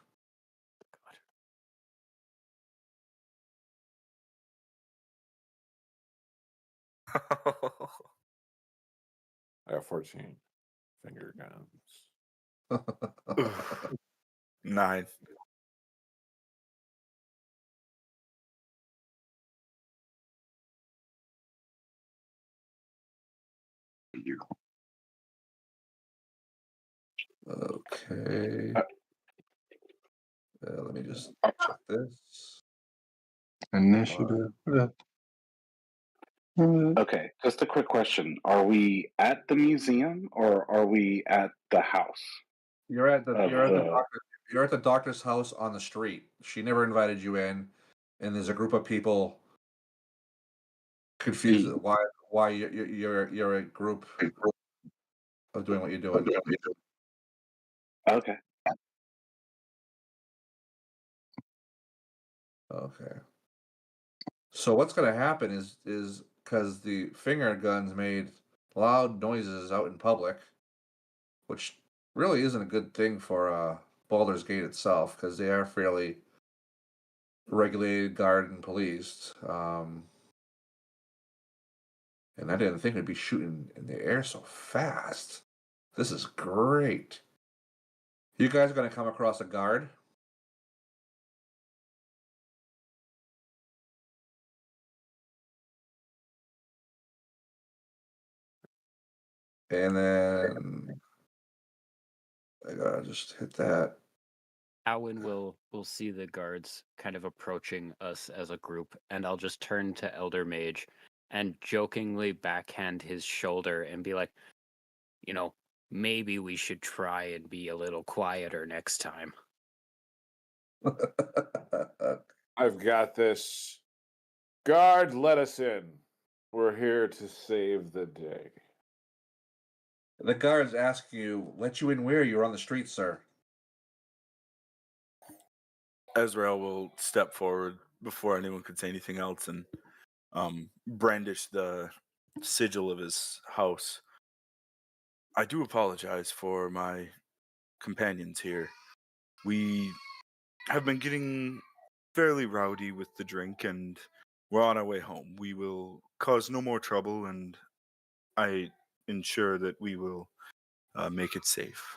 I got 14 finger guns. Oof. 9. Okay. Let me just check this. Initiative. Okay, just a quick question. Are we at the museum or are we at the house? You're at the Of you're at the the- doctor, you're at the doctor's house on the street. She never invited you in, and there's a group of people confused at why you're a group of doing what you're doing. Okay. Okay. So what's going to happen is because the finger guns made loud noises out in public, which really isn't a good thing for Baldur's Gate itself, because they are fairly regulated, guarded, and policed. And I didn't think it'd be shooting in the air so fast. This is great. You guys are going to come across a guard. And then I gotta just hit that. Alwyn will see the guards kind of approaching us as a group, and I'll just turn to Elder Mage and jokingly backhand his shoulder and be like, maybe we should try and be a little quieter next time. I've got this. Guard, let us in. We're here to save the day. The guards ask you, let you in where? You're on the street, sir. Ezrael will step forward before anyone could say anything else and brandish the sigil of his house. I do apologize for my companions here. We have been getting fairly rowdy with the drink, and we're on our way home. We will cause no more trouble, and I ensure that we will make it safe.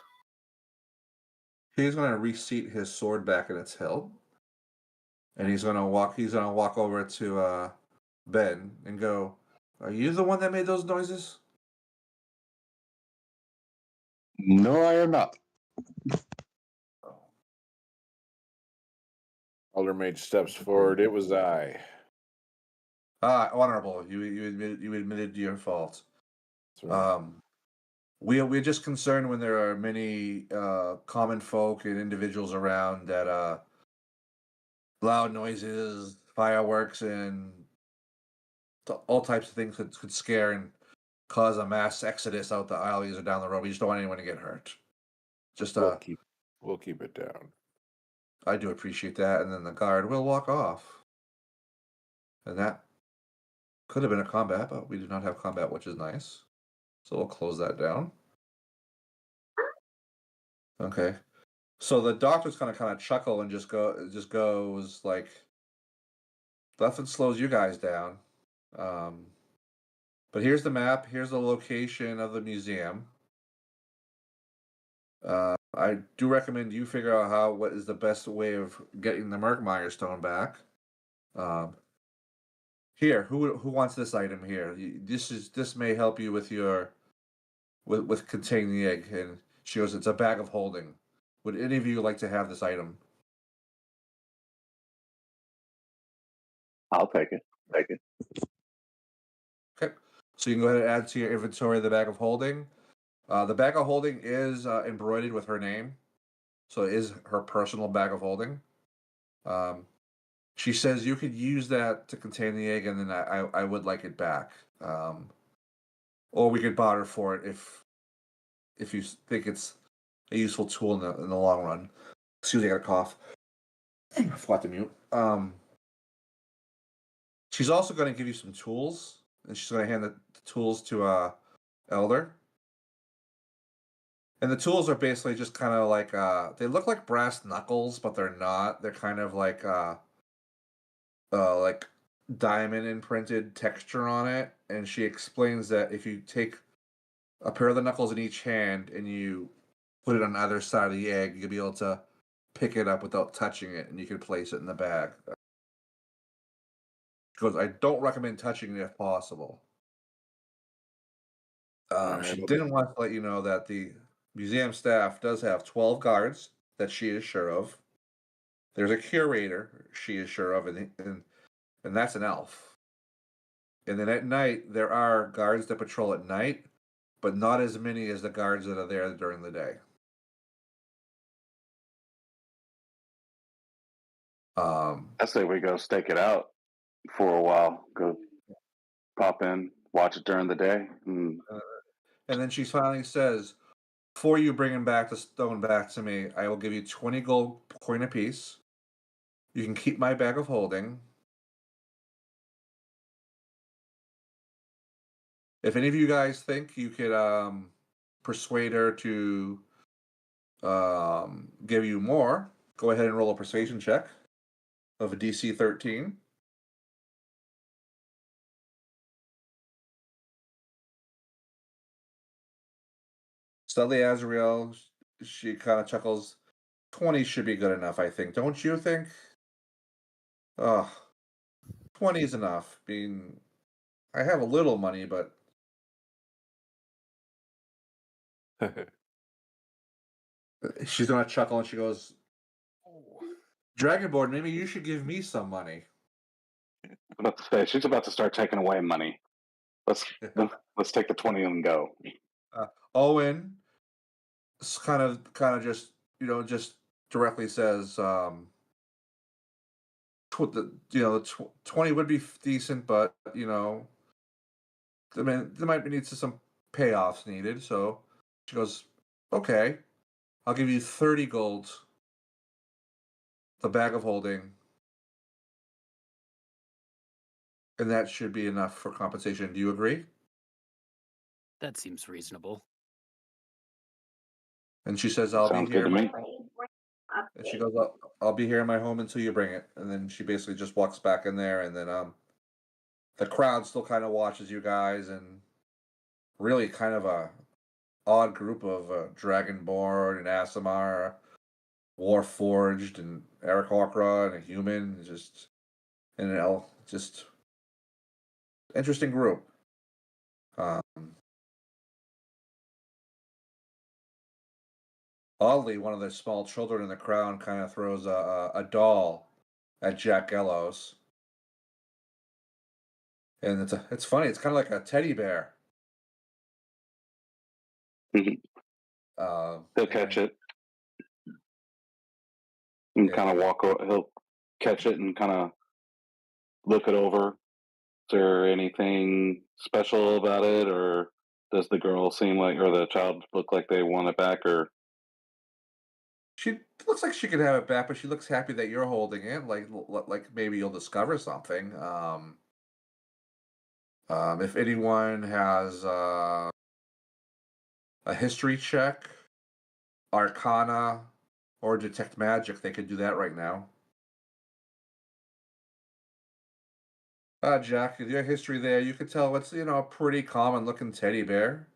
He's gonna reseat his sword back in its hilt. And he's gonna walk over to Ben and go, are you the one that made those noises? No, I am not. Elder Mage steps forward. It was I. Honorable. You admitted your fault. That's right. We're just concerned when there are many common folk and individuals around that loud noises, fireworks, and all types of things could scare and cause a mass exodus out the alleys or down the road. We just don't want anyone to get hurt. Just We'll keep it down. I do appreciate that. And then the guard will walk off. And that could have been a combat, but we do not have combat, which is nice. So we'll close that down. Okay. So the doctor's kind of chuckle and just goes like, nothing slows you guys down. But here's the map. Here's the location of the museum. I do recommend you figure out what is the best way of getting the Murkmire stone back. Here, who wants this item here? This may help you with your with containing the egg. And she goes, it's a bag of holding. Would any of you like to have this item? I'll take it. Okay, so you can go ahead and add to your inventory the bag of holding. The bag of holding is embroidered with her name, so it is her personal bag of holding. She says you could use that to contain the egg, and then I would like it back. Or we could barter for it if if you think it's a useful tool in the long run. Excuse me, I got a cough. I forgot to mute. She's also going to give you some tools, and she's going to hand the tools to Elder. And the tools are basically just kind of like they look like brass knuckles, but they're not. They're kind of like diamond imprinted texture on it. And she explains that if you take a pair of the knuckles in each hand and you put it on either side of the egg, you'll be able to pick it up without touching it, and you can place it in the bag. She goes, I don't recommend touching it if possible. Alright, She well- didn't want to let you know that the museum staff does have 12 guards that she is sure of. There's a curator she is sure of, and that's an elf. And then at night, there are guards that patrol at night, but not as many as the guards that are there during the day. I say we go stake it out for a while. Go pop in, watch it during the day. And then she finally says, before you bring him back the stone back to me, I will give you 20 gold coin apiece. You can keep my bag of holding. If any of you guys think you could persuade her to give you more, go ahead and roll a persuasion check of a DC 13. Studley Azrael, she kind of chuckles. 20 should be good enough, I think. Don't you think? 20 is enough. I have a little money, but she's gonna chuckle and she goes, Dragonborn, maybe you should give me some money. I'm about to say she's about to start taking away money. Let's take the 20 and go. Owen kind of just just directly says, the 20 would be decent, but I mean, there might be some payoffs needed. So she goes, okay, I'll give you 30 gold, the bag of holding, and that should be enough for compensation. Do you agree? That seems reasonable. And she says, I'll Sounds be good here. to me. And she goes, I'll be here in my home until you bring it. And then she basically just walks back in there, and then the crowd still kind of watches you guys, and really kind of a odd group of Dragonborn and Asimar, Warforged and Eric Hawkra and a human, just and an elf, just interesting group. Oddly, one of the small children in the crowd kind of throws a doll at Jack Gallows, and it's funny. It's kind of like a teddy bear. Mhm. He'll catch it and kind of walk. He'll catch it and kind of look it over. Is there anything special about it, or does the girl seem like, or the child look like they want it back, or? She looks like she could have it back, but she looks happy that you're holding it. Like maybe you'll discover something. If anyone has a history check, Arcana, or detect magic, they could do that right now. Jack, your history there, you could tell it's a pretty common looking teddy bear.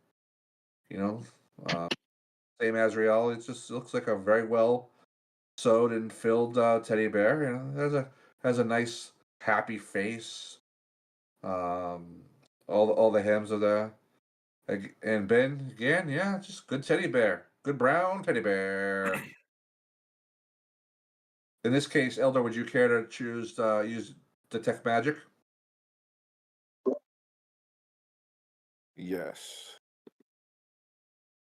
Same as Riel. It just looks like a very well sewed and filled teddy bear. Has a nice happy face. All the hems of the and Ben again, yeah, just good teddy bear, good brown teddy bear. In this case, Elder, would you care to choose use detect magic? Yes.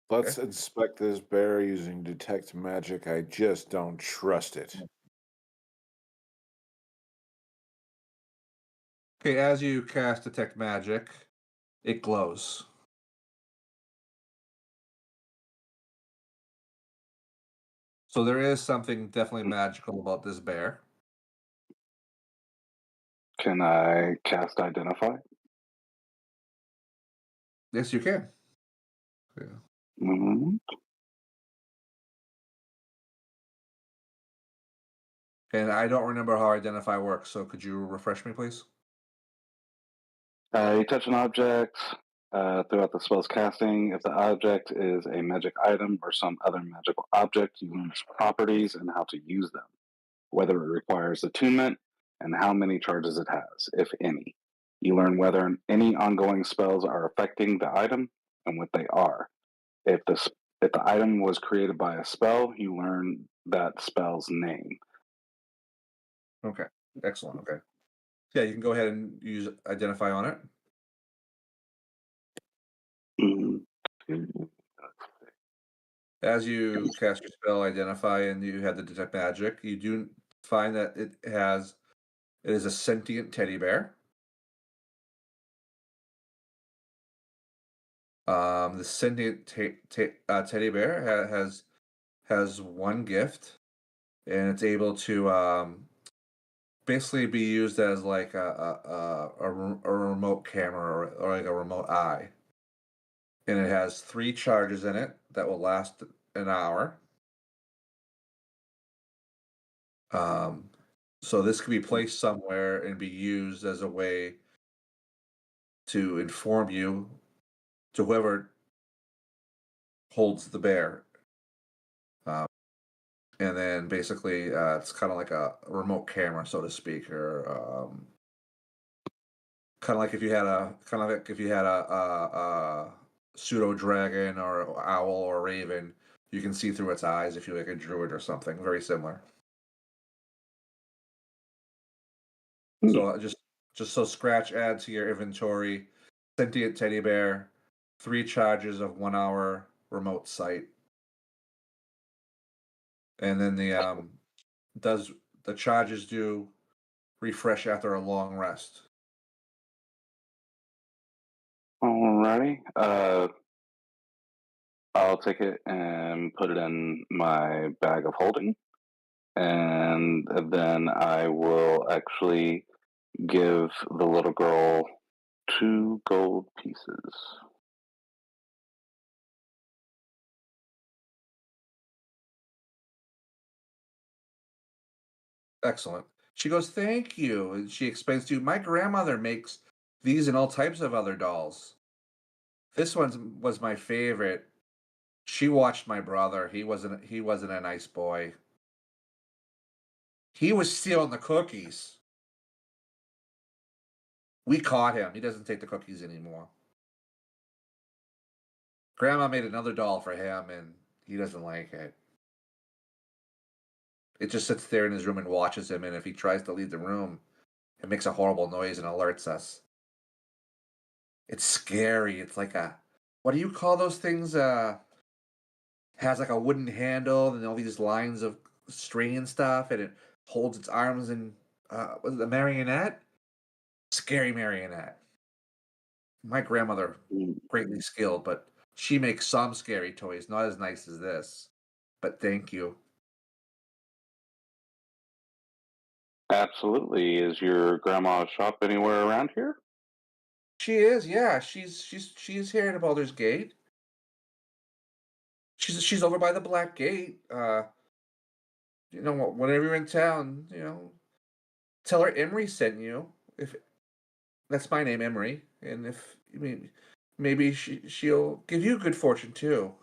Let's inspect this bear using detect magic. I just don't trust it. Okay, as you cast detect magic, it glows. So there is something definitely magical about this bear. Can I cast Identify? Yes, you can. Yeah. Mm-hmm. And I don't remember how Identify works, so could you refresh me, please? You touch an object throughout the spell's casting. If the object is a magic item or some other magical object, you learn its properties and how to use them, whether it requires attunement and how many charges it has, if any. You learn whether any ongoing spells are affecting the item and what they are. If the item was created by a spell, you learn that spell's name. Okay. Excellent. Okay. Yeah, you can go ahead and use Identify on it. Mm. As you cast your spell Identify and you have the Detect Magic, you do find that it is a sentient teddy bear. The sentient teddy bear has one gift, and it's able to basically be used as like a remote camera or like a remote eye. And it has 3 charges in it that will last an hour. So this can be placed somewhere and be used as a way to inform you to whoever holds the bear. Um, and then basically it's kind of like a remote camera, so to speak, or kind of like if you had a pseudo dragon or owl or raven, you can see through its eyes if you like a druid or something. Very similar. So just so scratch add to your inventory, sentient teddy bear, 3 charges of 1 hour remote sight, and then does the charges do refresh after a long rest. Alrighty. I'll take it and put it in my bag of holding. And then I will actually give the little girl 2 gold pieces. Excellent. She goes, "Thank you," and she explains to you, "My grandmother makes these and all types of other dolls. This one was my favorite. She watched my brother. He wasn't a nice boy. He was stealing the cookies. We caught him. He doesn't take the cookies anymore. Grandma made another doll for him, and he doesn't like it. It just sits there in his room and watches him, and if he tries to leave the room, it makes a horrible noise and alerts us. It's scary. It's like what do you call those things? Has like a wooden handle and all these lines of string and stuff, and it holds its arms in, was it a marionette? Scary marionette. My grandmother, greatly skilled, but she makes some scary toys, not as nice as this. But thank you. Absolutely. Is your grandma's shop anywhere around here? She is, yeah. She's here at Baldur's Gate. She's over by the Black Gate. Whenever you're in town, tell her Emery sent you. If that's my name, Emery, and if maybe she'll give you good fortune too.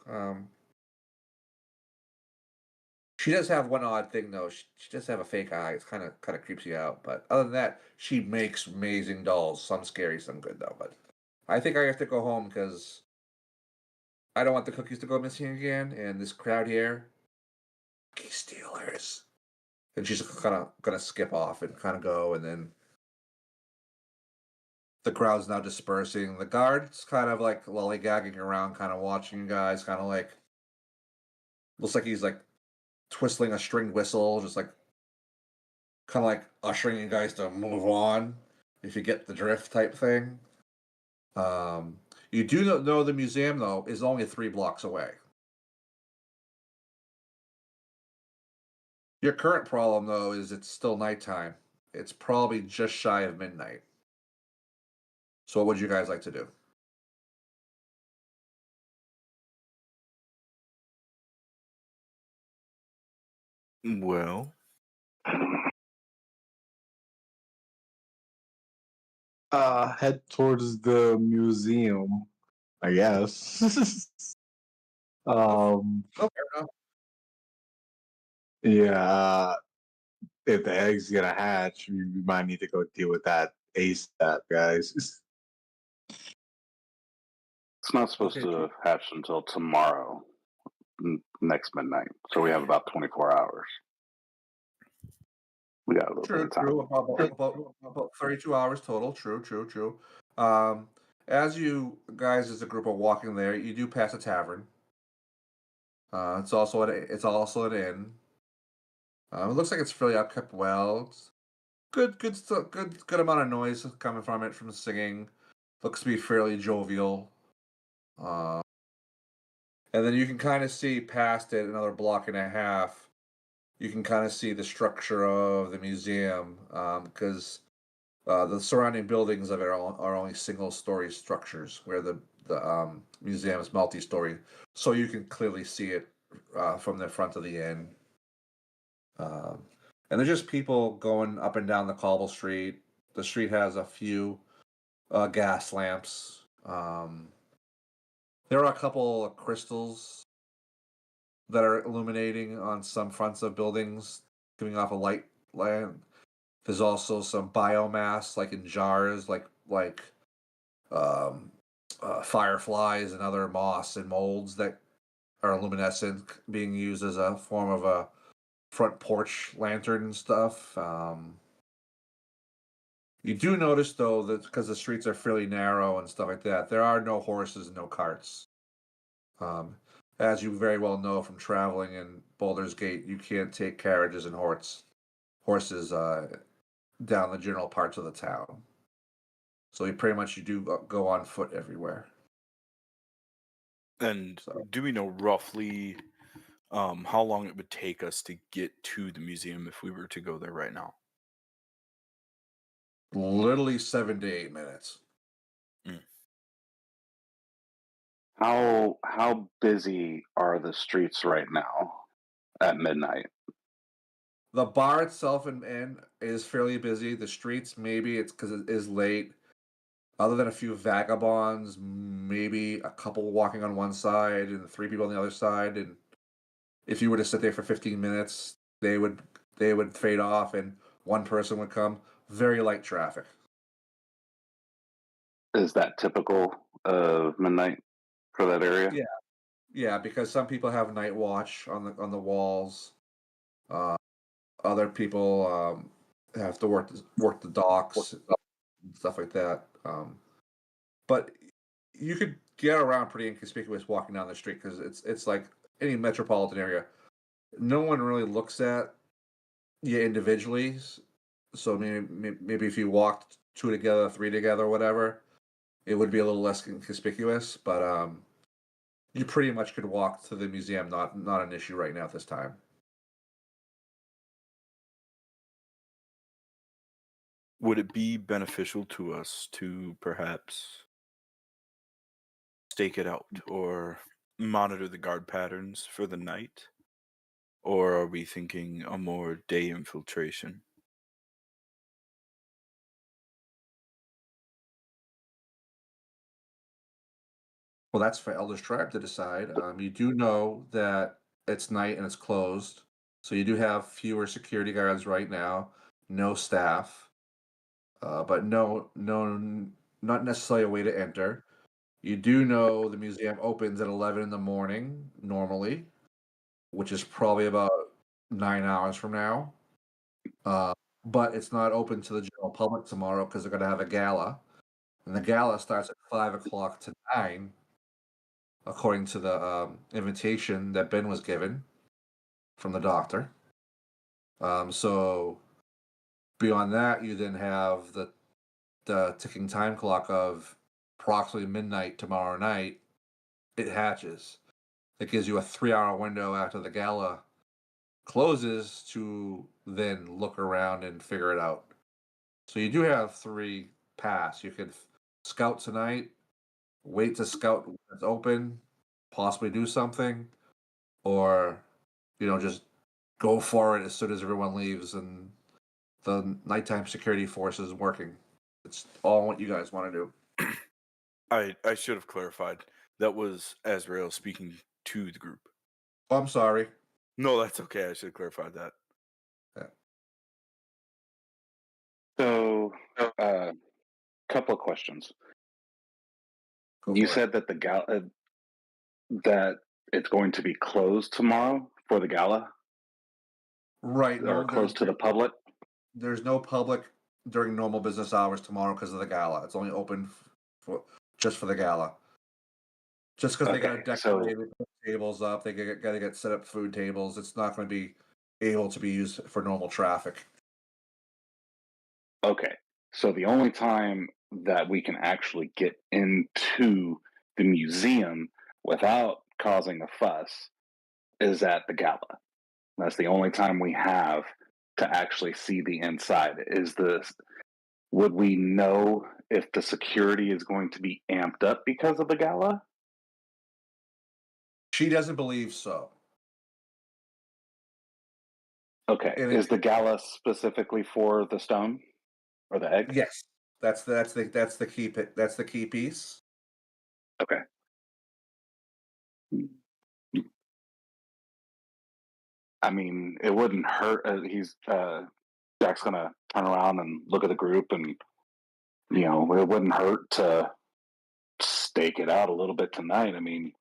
She does have one odd thing though. She does have a fake eye. It's kind of creeps you out. But other than that, she makes amazing dolls. Some scary, some good though. But I think I have to go home because I don't want the cookies to go missing again. And this crowd here, cookie stealers. And she's kind of gonna skip off and kind of go, and then the crowd's now dispersing. The guard's kind of like lollygagging around, kind of watching you guys, kind of like looks like he's like twistling a string whistle, just like kind of like ushering you guys to move on, if you get the drift type thing. You do know the museum though is only 3 blocks away. Your current problem, though, is it's still nighttime. It's probably just shy of midnight. So, what would you guys like to do? Well, Head towards the museum, I guess. Oh, fair enough. Yeah. If the egg's gonna hatch, we might need to go deal with that ASAP, guys. It's not supposed Okay, to hatch until tomorrow, next midnight. So we have about 24 hours. We got a little bit true, of time. true. About 32 hours total. True. As you guys, as a group, are walking there, you do pass a tavern. It's also an inn. It looks like it's fairly upkept well. It's good amount of noise coming from it from singing. Looks to be fairly jovial. Uh, and then you can kind of see past it another block and a half. You can kind of see the structure of the museum because the surrounding buildings of it are only single-story structures, where the museum is multi-story, so you can clearly see it from the front of the inn. And there's just people going up and down the cobble street. The street has a few gas lamps. There are a couple of crystals that are illuminating on some fronts of buildings, giving off a light lamp. There's also some biomass, like in jars, like um, fireflies and other moss and molds that are luminescent, being used as a form of a front porch lantern and stuff. You do notice, though, that because the streets are fairly narrow and stuff like that, there are no horses and no carts. As you very well know from traveling in Boulder's Gate, you can't take carriages and horses down the general parts of the town. So you do go on foot everywhere. and So do we know roughly how long it would take us to get to the museum if we were to go there right now? literally 7 to 8 minutes. How busy are the streets right now at midnight? The bar itself and is fairly busy. The streets, maybe it's because it is late. Other than a few vagabonds, maybe a couple walking on one side and three people on the other side. And if you were to sit there for 15 minutes, they would fade off, and one person would come. Very light traffic. Is that typical of midnight for that area? Yeah, yeah, because some people have night watch on the walls. Uh, Other people have to work the docks and stuff like that. But you could get around pretty inconspicuous walking down the street because it's like any metropolitan area. No one really looks at you individually. So maybe if you walked two together, three together, whatever, it would be a little less conspicuous. But you pretty much could walk to the museum. Not an issue right now at this time. Would it be beneficial to us to perhaps stake it out or monitor the guard patterns for the night? Or are we thinking a more day infiltration? Well, that's for Elder's Tribe to decide. You do know that it's night and it's closed, so you do have fewer security guards right now. No staff, but not necessarily a way to enter. You do know the museum opens at 11 in the morning normally, which is probably about 9 hours from now. But it's not open to the general public tomorrow because they're going to have a gala, and the gala starts at 5 o'clock to 9, according to the invitation that Ben was given from the doctor. So beyond that, you then have the ticking time clock of approximately midnight tomorrow night. It hatches. It gives you a 3-hour window after the gala closes to then look around and figure it out. So you do have 3 paths. You could scout tonight, wait to scout when it's open, possibly do something, or just go for it as soon as everyone leaves and the nighttime security force is working. It's all what you guys want to do. I should have clarified. That was Azrael speaking to the group. Oh, I'm sorry. No, that's okay. I should have clarified that. So, couple of questions. Go You for it. said that that it's going to be closed tomorrow for the gala, Right. or No, closed to the public. there's no public during normal business hours tomorrow because of the gala. It's only open just for the gala. Just because they got to Okay, so decorate, put tables up, they got to get set up food tables. It's not going to be able to be used for normal traffic. okay, so the only time that we can actually get into the museum without causing a fuss is at the gala. That's the only time we have to actually see the inside. Would we know if the security is going to be amped up because of the gala? She doesn't believe so. Okay. And Is the gala specifically for the stone or the egg? yes, that's the key. That's the key piece. Okay. I mean, it wouldn't hurt. Jack's gonna turn around and look at the group, and it wouldn't hurt to stake it out a little bit tonight. I mean,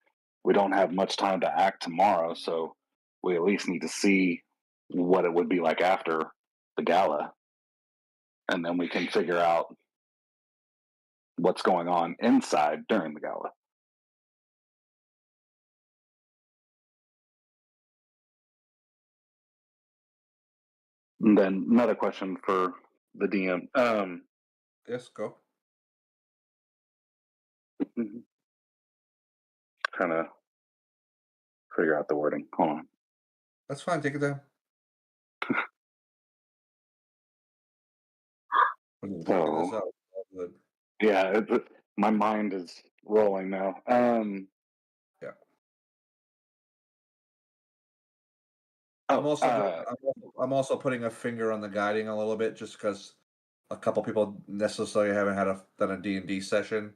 we don't have much time to act tomorrow, so we at least need to see what it would be like after the gala, and then we can figure out what's going on inside during the gala. And then another question for the DM. Yes, go. Trying to figure out the wording. Hold on. That's fine. Take it down. So, yeah, my mind is rolling now. Yeah. Oh, I'm also putting a finger on the guiding a little bit, just because a couple people necessarily haven't done a D&D session,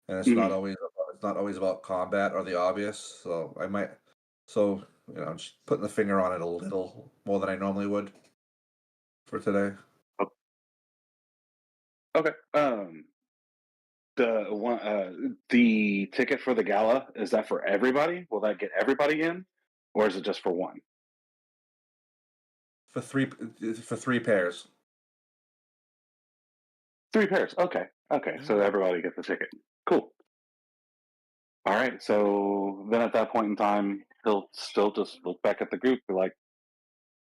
and it's not always about combat or the obvious. So I might, just putting the finger on it a little more than I normally would for today. okay. The ticket for the gala, is that for everybody? Will that get everybody in, or is it just for one? For 3 pairs. 3 pairs. Okay. So everybody gets a ticket. Cool. All right. So then at that point in time, he'll still just look back at the group, be like,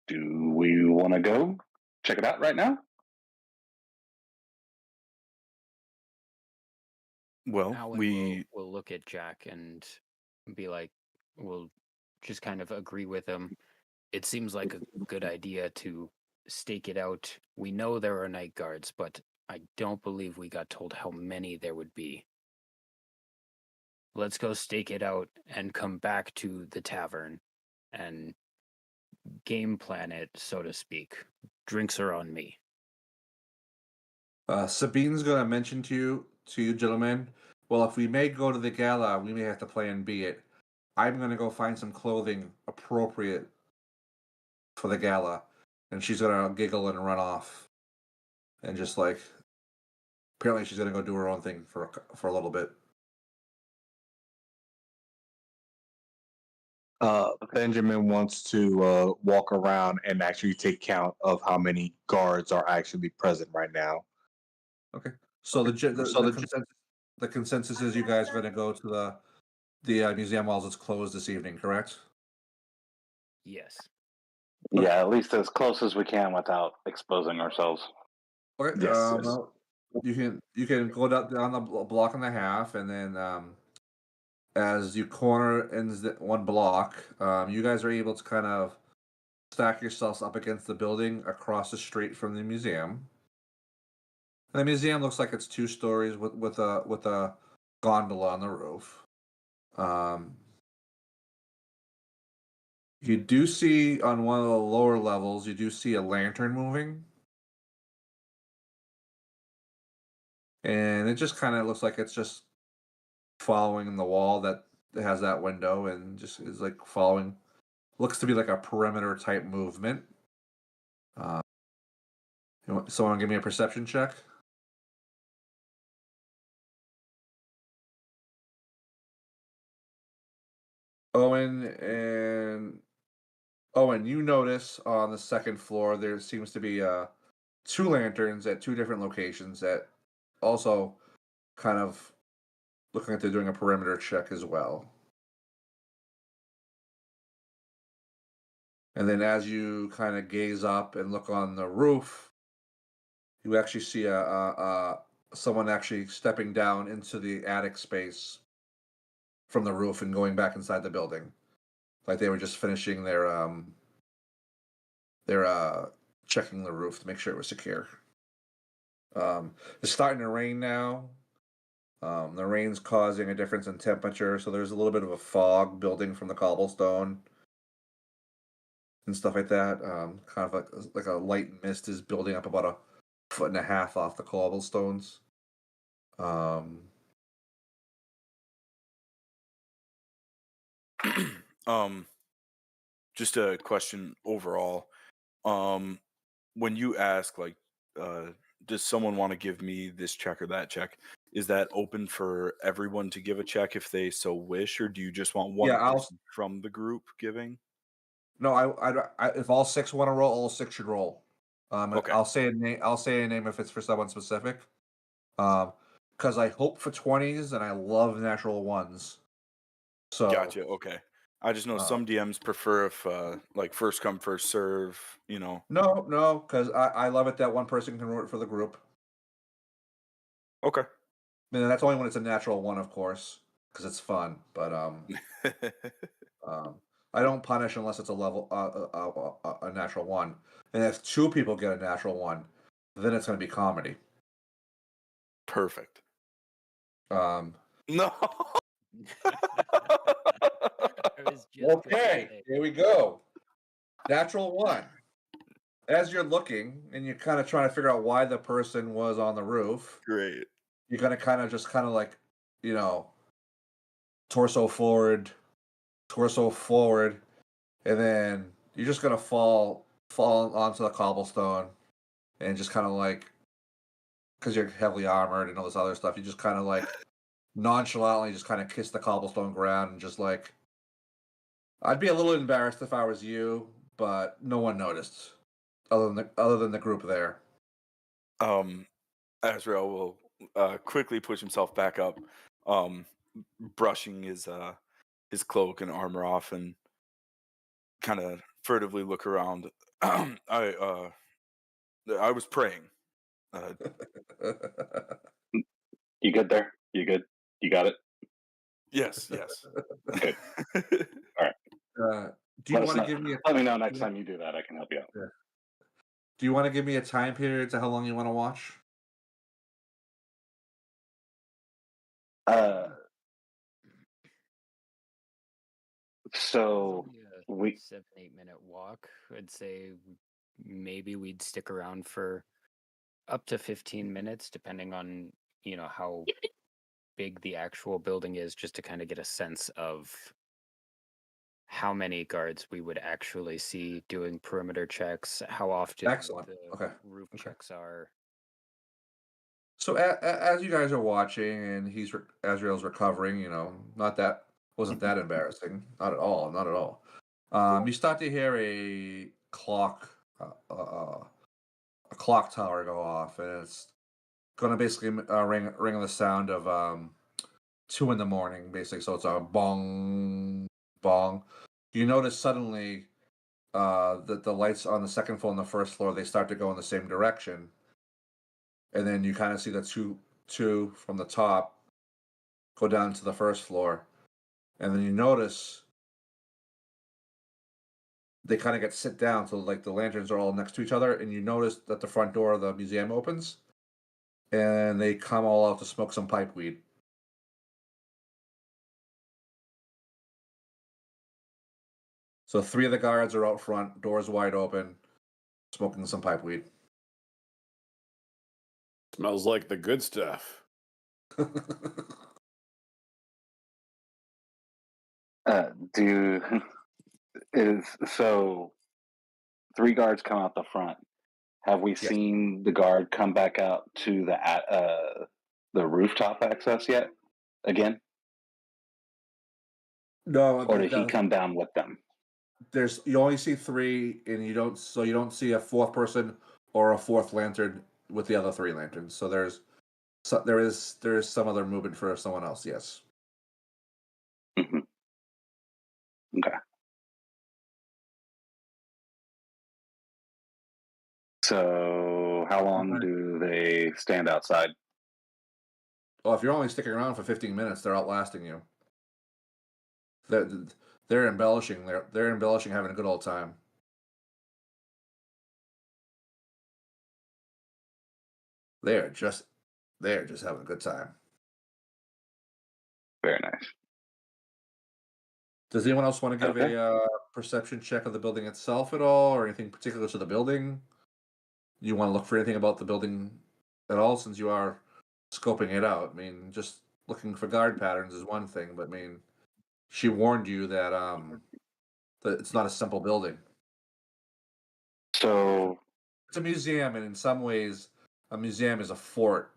"Do we want to go check it out right now?" Well, Alan will look at Jack and be like, we'll just kind of agree with him. It seems like a good idea to stake it out. We know there are night guards, but I don't believe we got told how many there would be. Let's go stake it out and come back to the tavern and game plan it, so to speak. Drinks are on me. Sabine's going to mention to you gentlemen, well, if we may go to the gala, we may have to plan B it. I'm going to go find some clothing appropriate for the gala. And she's going to giggle and run off. And just apparently she's going to go do her own thing for a little bit. Benjamin wants to walk around and actually take count of how many guards are actually present right now. Okay. So the consensus is you guys are going to go to the museum while it's closed this evening, correct? Yes. Yeah, at least as close as we can without exposing ourselves. Okay. Yes. Well, you can go down the block and a half, and then as you corner ends one block, you guys are able to kind of stack yourselves up against the building across the street from the museum. And the museum looks like it's 2 stories with a gondola on the roof. You do see on one of the lower levels, you do see a lantern moving. And it just kind of looks like it's just following the wall that has that window and just is like following. Looks to be like a perimeter type movement. Someone give me a perception check. Owen, you notice on the second floor there seems to be 2 lanterns at 2 different locations that also kind of looking like they're doing a perimeter check as well. And then as you kind of gaze up and look on the roof, you actually see someone actually stepping down into the attic space from the roof and going back inside the building, like they were just finishing their checking the roof to make sure it was secure. It's starting to rain now. The rain's causing a difference in temperature, so there's a little bit of a fog building from the cobblestone and stuff like that. Kind of like a light mist is building up about 1.5 feet off the cobblestones. Just a question overall. When you ask, like, does someone want to give me this check or that check? Is that open for everyone to give a check if they so wish, or do you just want one Yeah, person from the group giving? No, if all 6 want to roll, all 6 should roll. Okay. I'll say a name. I'll say a name if it's for someone specific. Because I hope for 20s and I love natural ones. So Gotcha. Okay. I just know some DMs prefer if like first come first serve. No, because I love it that one person can roll it for the group. Okay. And that's only when it's a natural one, of course, because it's fun. But I don't punish unless it's a level a natural one. And if 2 people get a natural one, then it's going to be comedy. Perfect. No. Okay, here we go. Natural one. As you're looking and you're kind of trying to figure out why the person was on the roof, Great. you're gonna kind of like, torso forward, and then you're just gonna fall onto the cobblestone, and just kind of like, because you're heavily armored and all this other stuff, you just kind of like nonchalantly just kind of kiss the cobblestone ground and just like. I'd be a little embarrassed if I was you, but no one noticed, other than the group there. Azrael will quickly push himself back up, brushing his cloak and armor off, and kind of furtively look around. I was praying. You good there? You good? You got it? Yes. Good. All right. Do you want to give me let me know next time you do that. I can help you out. Yeah. Do you want to give me a time period to how long you want to watch? So we 7-8 minute walk. I'd say maybe we'd stick around for up to 15 minutes, depending on how big the actual building is, just to kind of get a sense of how many guards we would actually see doing perimeter checks, how often Excellent. the roof checks are. So as you guys are watching and Azrael's recovering, wasn't that embarrassing. Not at all. You start to hear a clock tower go off, and it's going to basically ring the sound of 2 a.m, basically. So it's a bong, bong. You notice suddenly that the lights on the second floor and the first floor, they start to go in the same direction. And then you kind of see the two from the top go down to the first floor. And then you notice they kind of get sit down, so like the lanterns are all next to each other, and you notice that the front door of the museum opens, and they come all out to smoke some pipe weed. So 3 of the guards are out front, doors wide open, smoking some pipe weed. Smells like the good stuff. So 3 guards come out the front. Have we Yes. seen the guard come back out to the rooftop access yet? Again, No, or did he come down with them? you only see 3, and you don't see a 4th person or a 4th lantern with the other 3 lanterns. So there is some other movement for someone else. Yes. Mm-hmm. Okay. So how long do they stand outside? Well, if you're only sticking around for 15 minutes, they're outlasting you. They're embellishing. They're embellishing, having a good old time. They're just having a good time. Very nice. Does anyone else want to give Okay. a perception check of the building itself at all, or anything particular to the building? You want to look for anything about the building at all, since you are scoping it out? I mean, just looking for guard patterns is one thing, but I mean, she warned you that that it's not a simple building. So It's a museum, and in some ways, a museum is a fort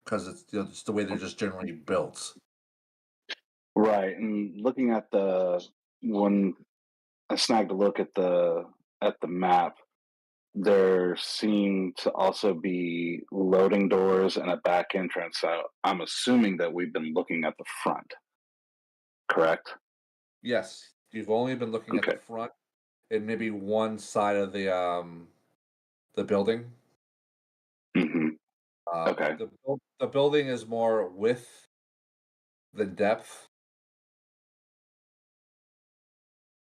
because it's it's the way they're just generally built. right, and looking at when I snagged a look at the map, there seem to also be loading doors and a back entrance. So I'm assuming that we've been looking at the front, correct? Yes, you've only been looking at the Okay. front and maybe one side of the building. Mm-hmm. Okay. The building is more width than depth.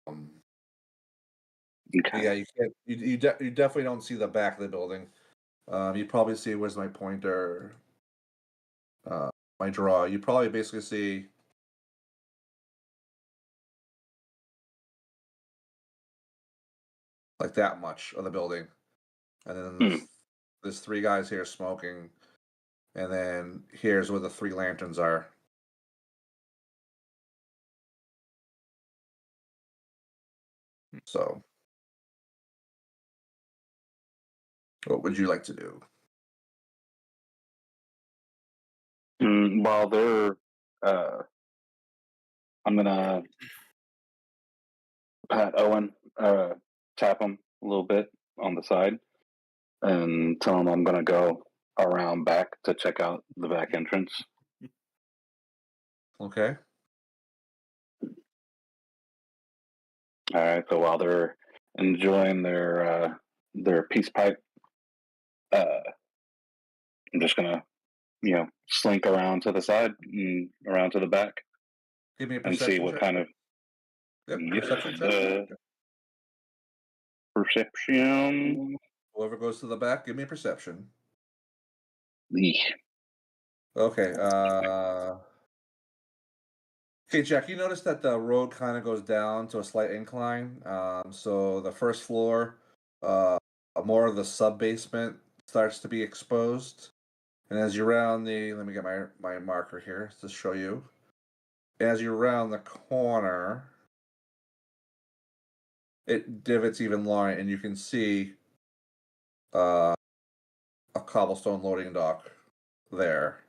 Um, Okay. yeah, you can't. You definitely don't see the back of the building. You probably see, where's my pointer? My draw. You probably basically see like that much of the building, and then there's 3 guys here smoking, and then here's where the 3 lanterns are. So, what would you like to do? While they're, I'm gonna pat Owen, tap him a little bit on the side, and tell him I'm gonna go around back to check out the back entrance. Okay. All right. So while they're enjoying their peace pipe, I'm just gonna slink around to the side and around to the back Give me a and see perception what check. kind of Yep, perception check. Perception. Whoever goes to the back, give me a perception. Eesh. Okay. Okay, Jack. You notice that the road kind of goes down to a slight incline. So the first floor, more of the sub basement starts to be exposed, and as you round let me get my marker here to show you. As you round the corner, it divots even longer, and you can see a cobblestone loading dock there.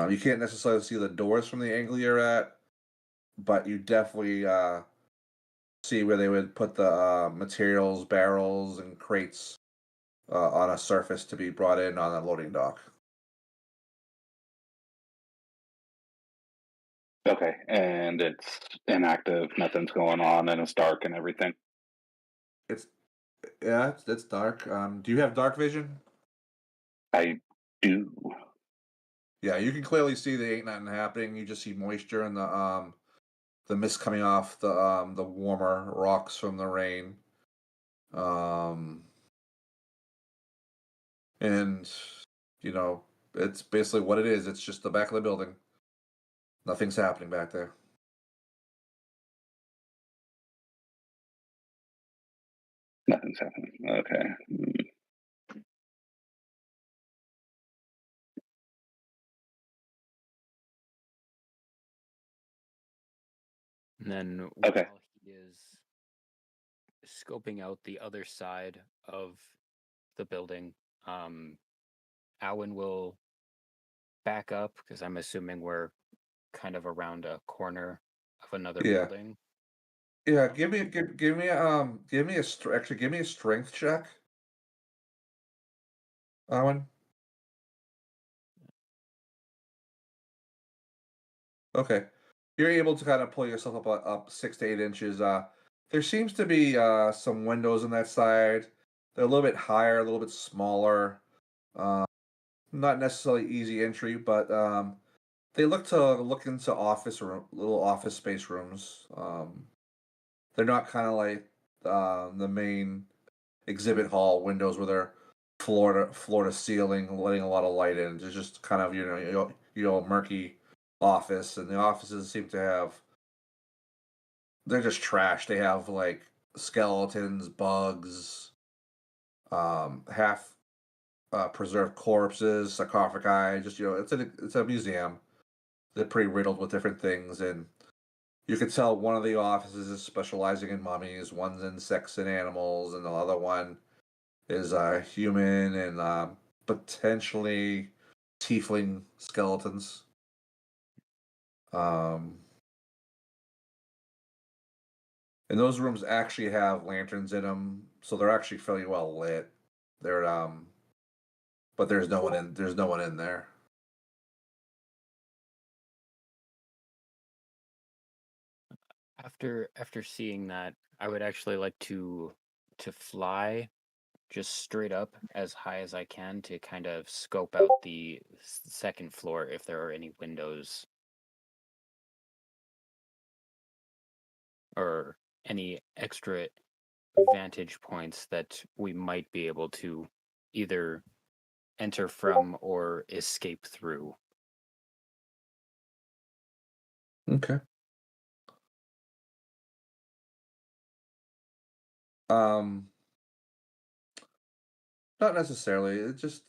You can't necessarily see the doors from the angle you're at, but you definitely see where they would put the materials, barrels, and crates on a surface to be brought in on a loading dock. Okay, and it's inactive. Nothing's going on, and it's dark and everything. It's it's dark. Do you have dark vision? I do. Yeah, you can clearly see there ain't nothing happening. You just see moisture and the mist coming off the warmer rocks from the rain. And you know, it's basically what it is. It's just the back of the building. Nothing's happening back there. Nothing's happening. Okay. And then Okay. while he is scoping out the other side of the building, Alwyn will back up because I'm assuming we're kind of around a corner of another Yeah. building. Yeah, give me actually give me a strength check. Owen. Okay. You're able to kind of pull yourself up 6 to 8 inches. There seems to be some windows on that side. They're a little bit higher, a little bit smaller. Uh, Not necessarily easy entry, but they look into little office space rooms. They're not kind of like the main exhibit hall windows where they're floor to ceiling, letting a lot of light in. It's just kind of murky office, and the offices seem to have they're just trash. They have like skeletons, bugs, half preserved corpses, sarcophagi. Just it's a museum. They're pretty riddled with different things, and you can tell one of the offices is specializing in mummies, one's insects and animals, and the other one is human and potentially tiefling skeletons. Um, and those rooms actually have lanterns in them, so they're actually fairly well lit. They're but there's no one in. There's no one in there. After seeing that, I would actually like to fly just straight up as high as I can to kind of scope out the second floor if there are any windows or any extra vantage points that we might be able to either enter from or escape through. Okay. Um, Not necessarily. It just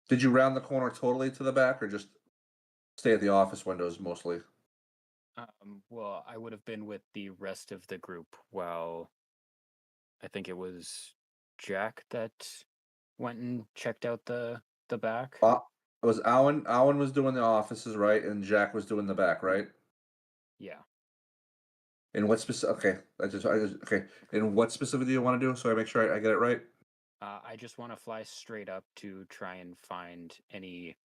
did you round the corner totally to the back, or just stay at the office windows mostly? Well, I would have been with the rest of the group while I think it was Jack that went and checked out the back. It was Alan. Alan was doing the offices, right, and Jack was doing the back, right? Yeah. In what specific? Okay, okay. In what specifically do you want to do? So I make sure I get it right. I just want to fly straight up to try and find any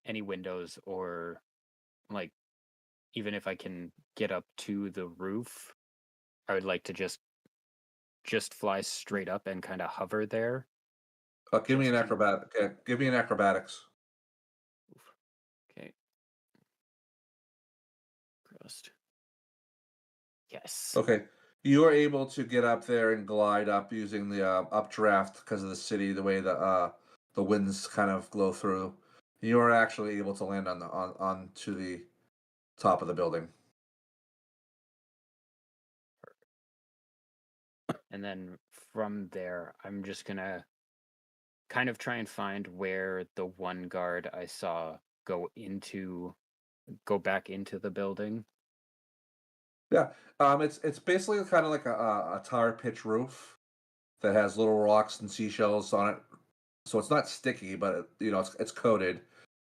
windows or like even if I can get up to the roof, I would like to just fly straight up and kind of hover there. Give me Just an to- acrobat. Okay, give me an acrobatics. Okay. Grossed. Yes. Okay, you are able to get up there and glide up using the updraft because of the city, the way the winds kind of blow through. You are actually able to land onto the top of the building. And then from there, I'm just gonna kind of try and find where the one guard I saw go back into the building. Yeah, it's basically kind of like a tar pitch roof that has little rocks and seashells on it, so it's not sticky, but it's coated.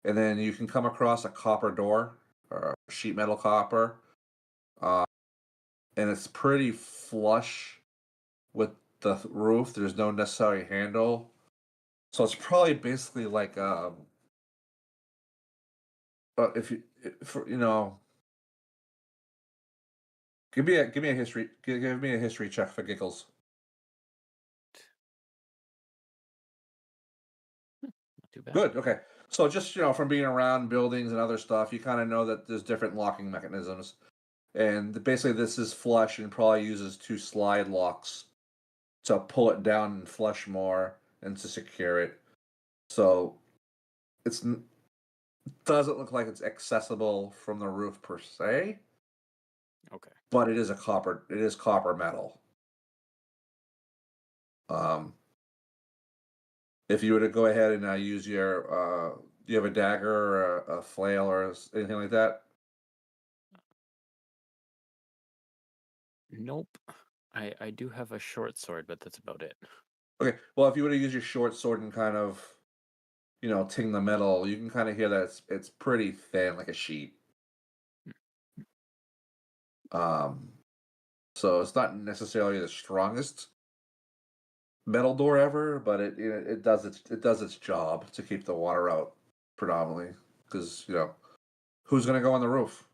And then you can come across a copper door or sheet metal copper, uh, and it's pretty flush with the roof. There's no necessary handle, so it's probably basically like if you for give me a history give me a history check for giggles. too bad. Good. Okay. So just from being around buildings and other stuff, you kind of know that there's different locking mechanisms, and basically this is flush and probably uses 2 slide locks to pull it down and flush more and to secure it. So it doesn't look like it's accessible from the roof per se, Okay. but it is copper metal. If you were to go ahead and use your, do you have a dagger or a flail or anything like that? Nope. I do have a short sword, but that's about it. Okay, well, if you were to use your short sword and kind of, ting the metal, you can kind of hear that it's pretty thin, like a sheet. So it's not necessarily the strongest metal door ever, but it does its job to keep the water out predominantly, because who's gonna go on the roof?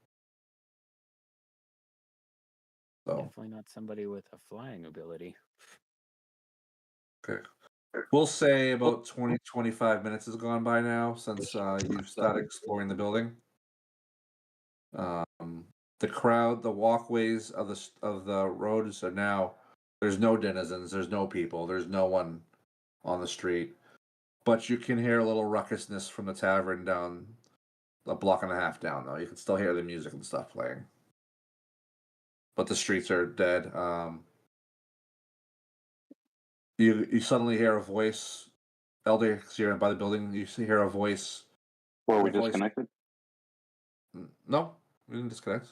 So Definitely not somebody with a flying ability. okay. We'll say about 20-25 minutes has gone by now since you've started exploring the building. The crowd, the walkways of the roads are now. There's no denizens. There's no people. There's no one on the street. But you can hear a little ruckusness from the tavern down a block and a half down, though. You can still hear the music and stuff playing. But the streets are dead. You suddenly hear a voice. Elder, 'cause you're by the building, you hear a voice. Were we A voice. disconnected? No, we didn't disconnect.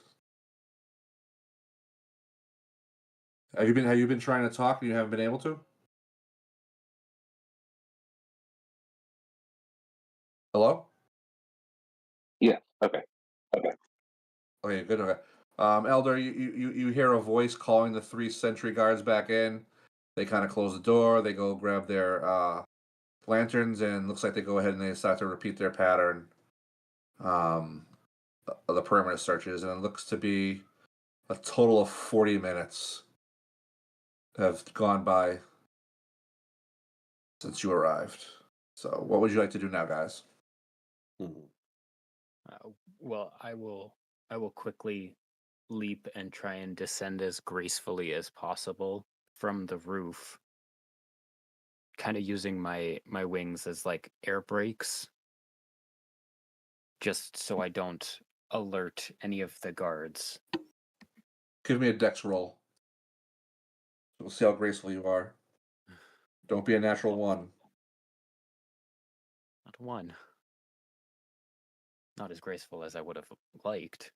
Have you been trying to talk and you haven't been able to? Hello? Yeah. Okay. Okay, good. Okay. Elder, you hear a voice calling the 3 sentry guards back in. They kind of close the door. They go grab their lanterns, and looks like they go ahead and they start to repeat their pattern of the perimeter searches, and it looks to be a total of 40 minutes have gone by since you arrived. So, what would you like to do now, guys? Well, I will quickly leap and try and descend as gracefully as possible from the roof, kind of using my wings as like air brakes, just so I don't alert any of the guards. Give me a dex roll. We'll see how graceful you are. Don't be a natural 1. Not a 1. Not as graceful as I would have liked.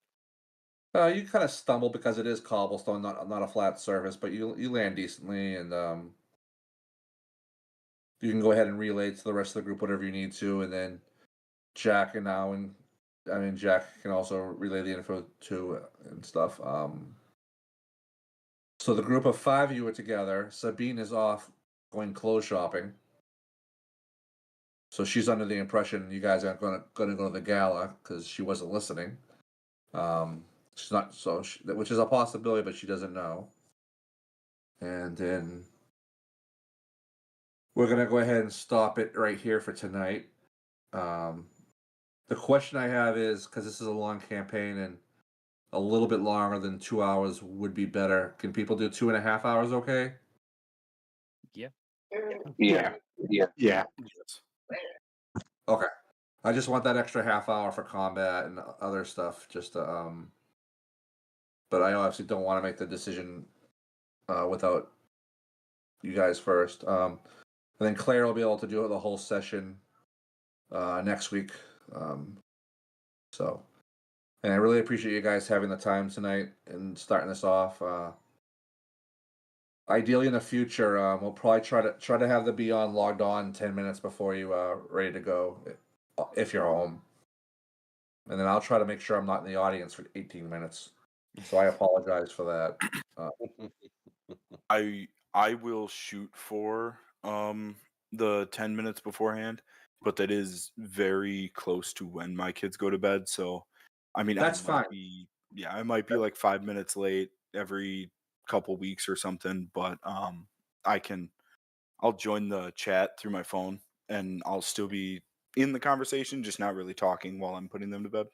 You kind of stumble because it is cobblestone, not a flat surface, but you land decently, and you can go ahead and relay to the rest of the group whatever you need to, and then Jack and Jack can also relay the info to and stuff. So the group of 5 of you are together. Sabine is off going clothes shopping, so she's under the impression you guys aren't going to go to the gala because she wasn't listening. She's not, which is a possibility, but she doesn't know. And then we're gonna go ahead and stop it right here for tonight. The question I have is, because this is a long campaign and a little bit longer than 2 hours would be better. Can people do 2.5 hours? Okay. Yeah. Yeah. Yeah. Yes. Okay. I just want that extra half hour for combat and other stuff, just to But I obviously don't want to make the decision without you guys first. And then Claire will be able to do the whole session next week. So, and I really appreciate you guys having the time tonight and starting this off. Ideally, in the future, we'll probably try to have the Beyond logged on 10 minutes before you ready to go, if you're home. And then I'll try to make sure I'm not in the audience for 18 minutes. So I apologize for that. I will shoot for the 10 minutes beforehand, but that is very close to when my kids go to bed. So I mean, That's fine. I might be like 5 minutes late every couple weeks or something, but I'll join the chat through my phone and I'll still be in the conversation, just not really talking while I'm putting them to bed.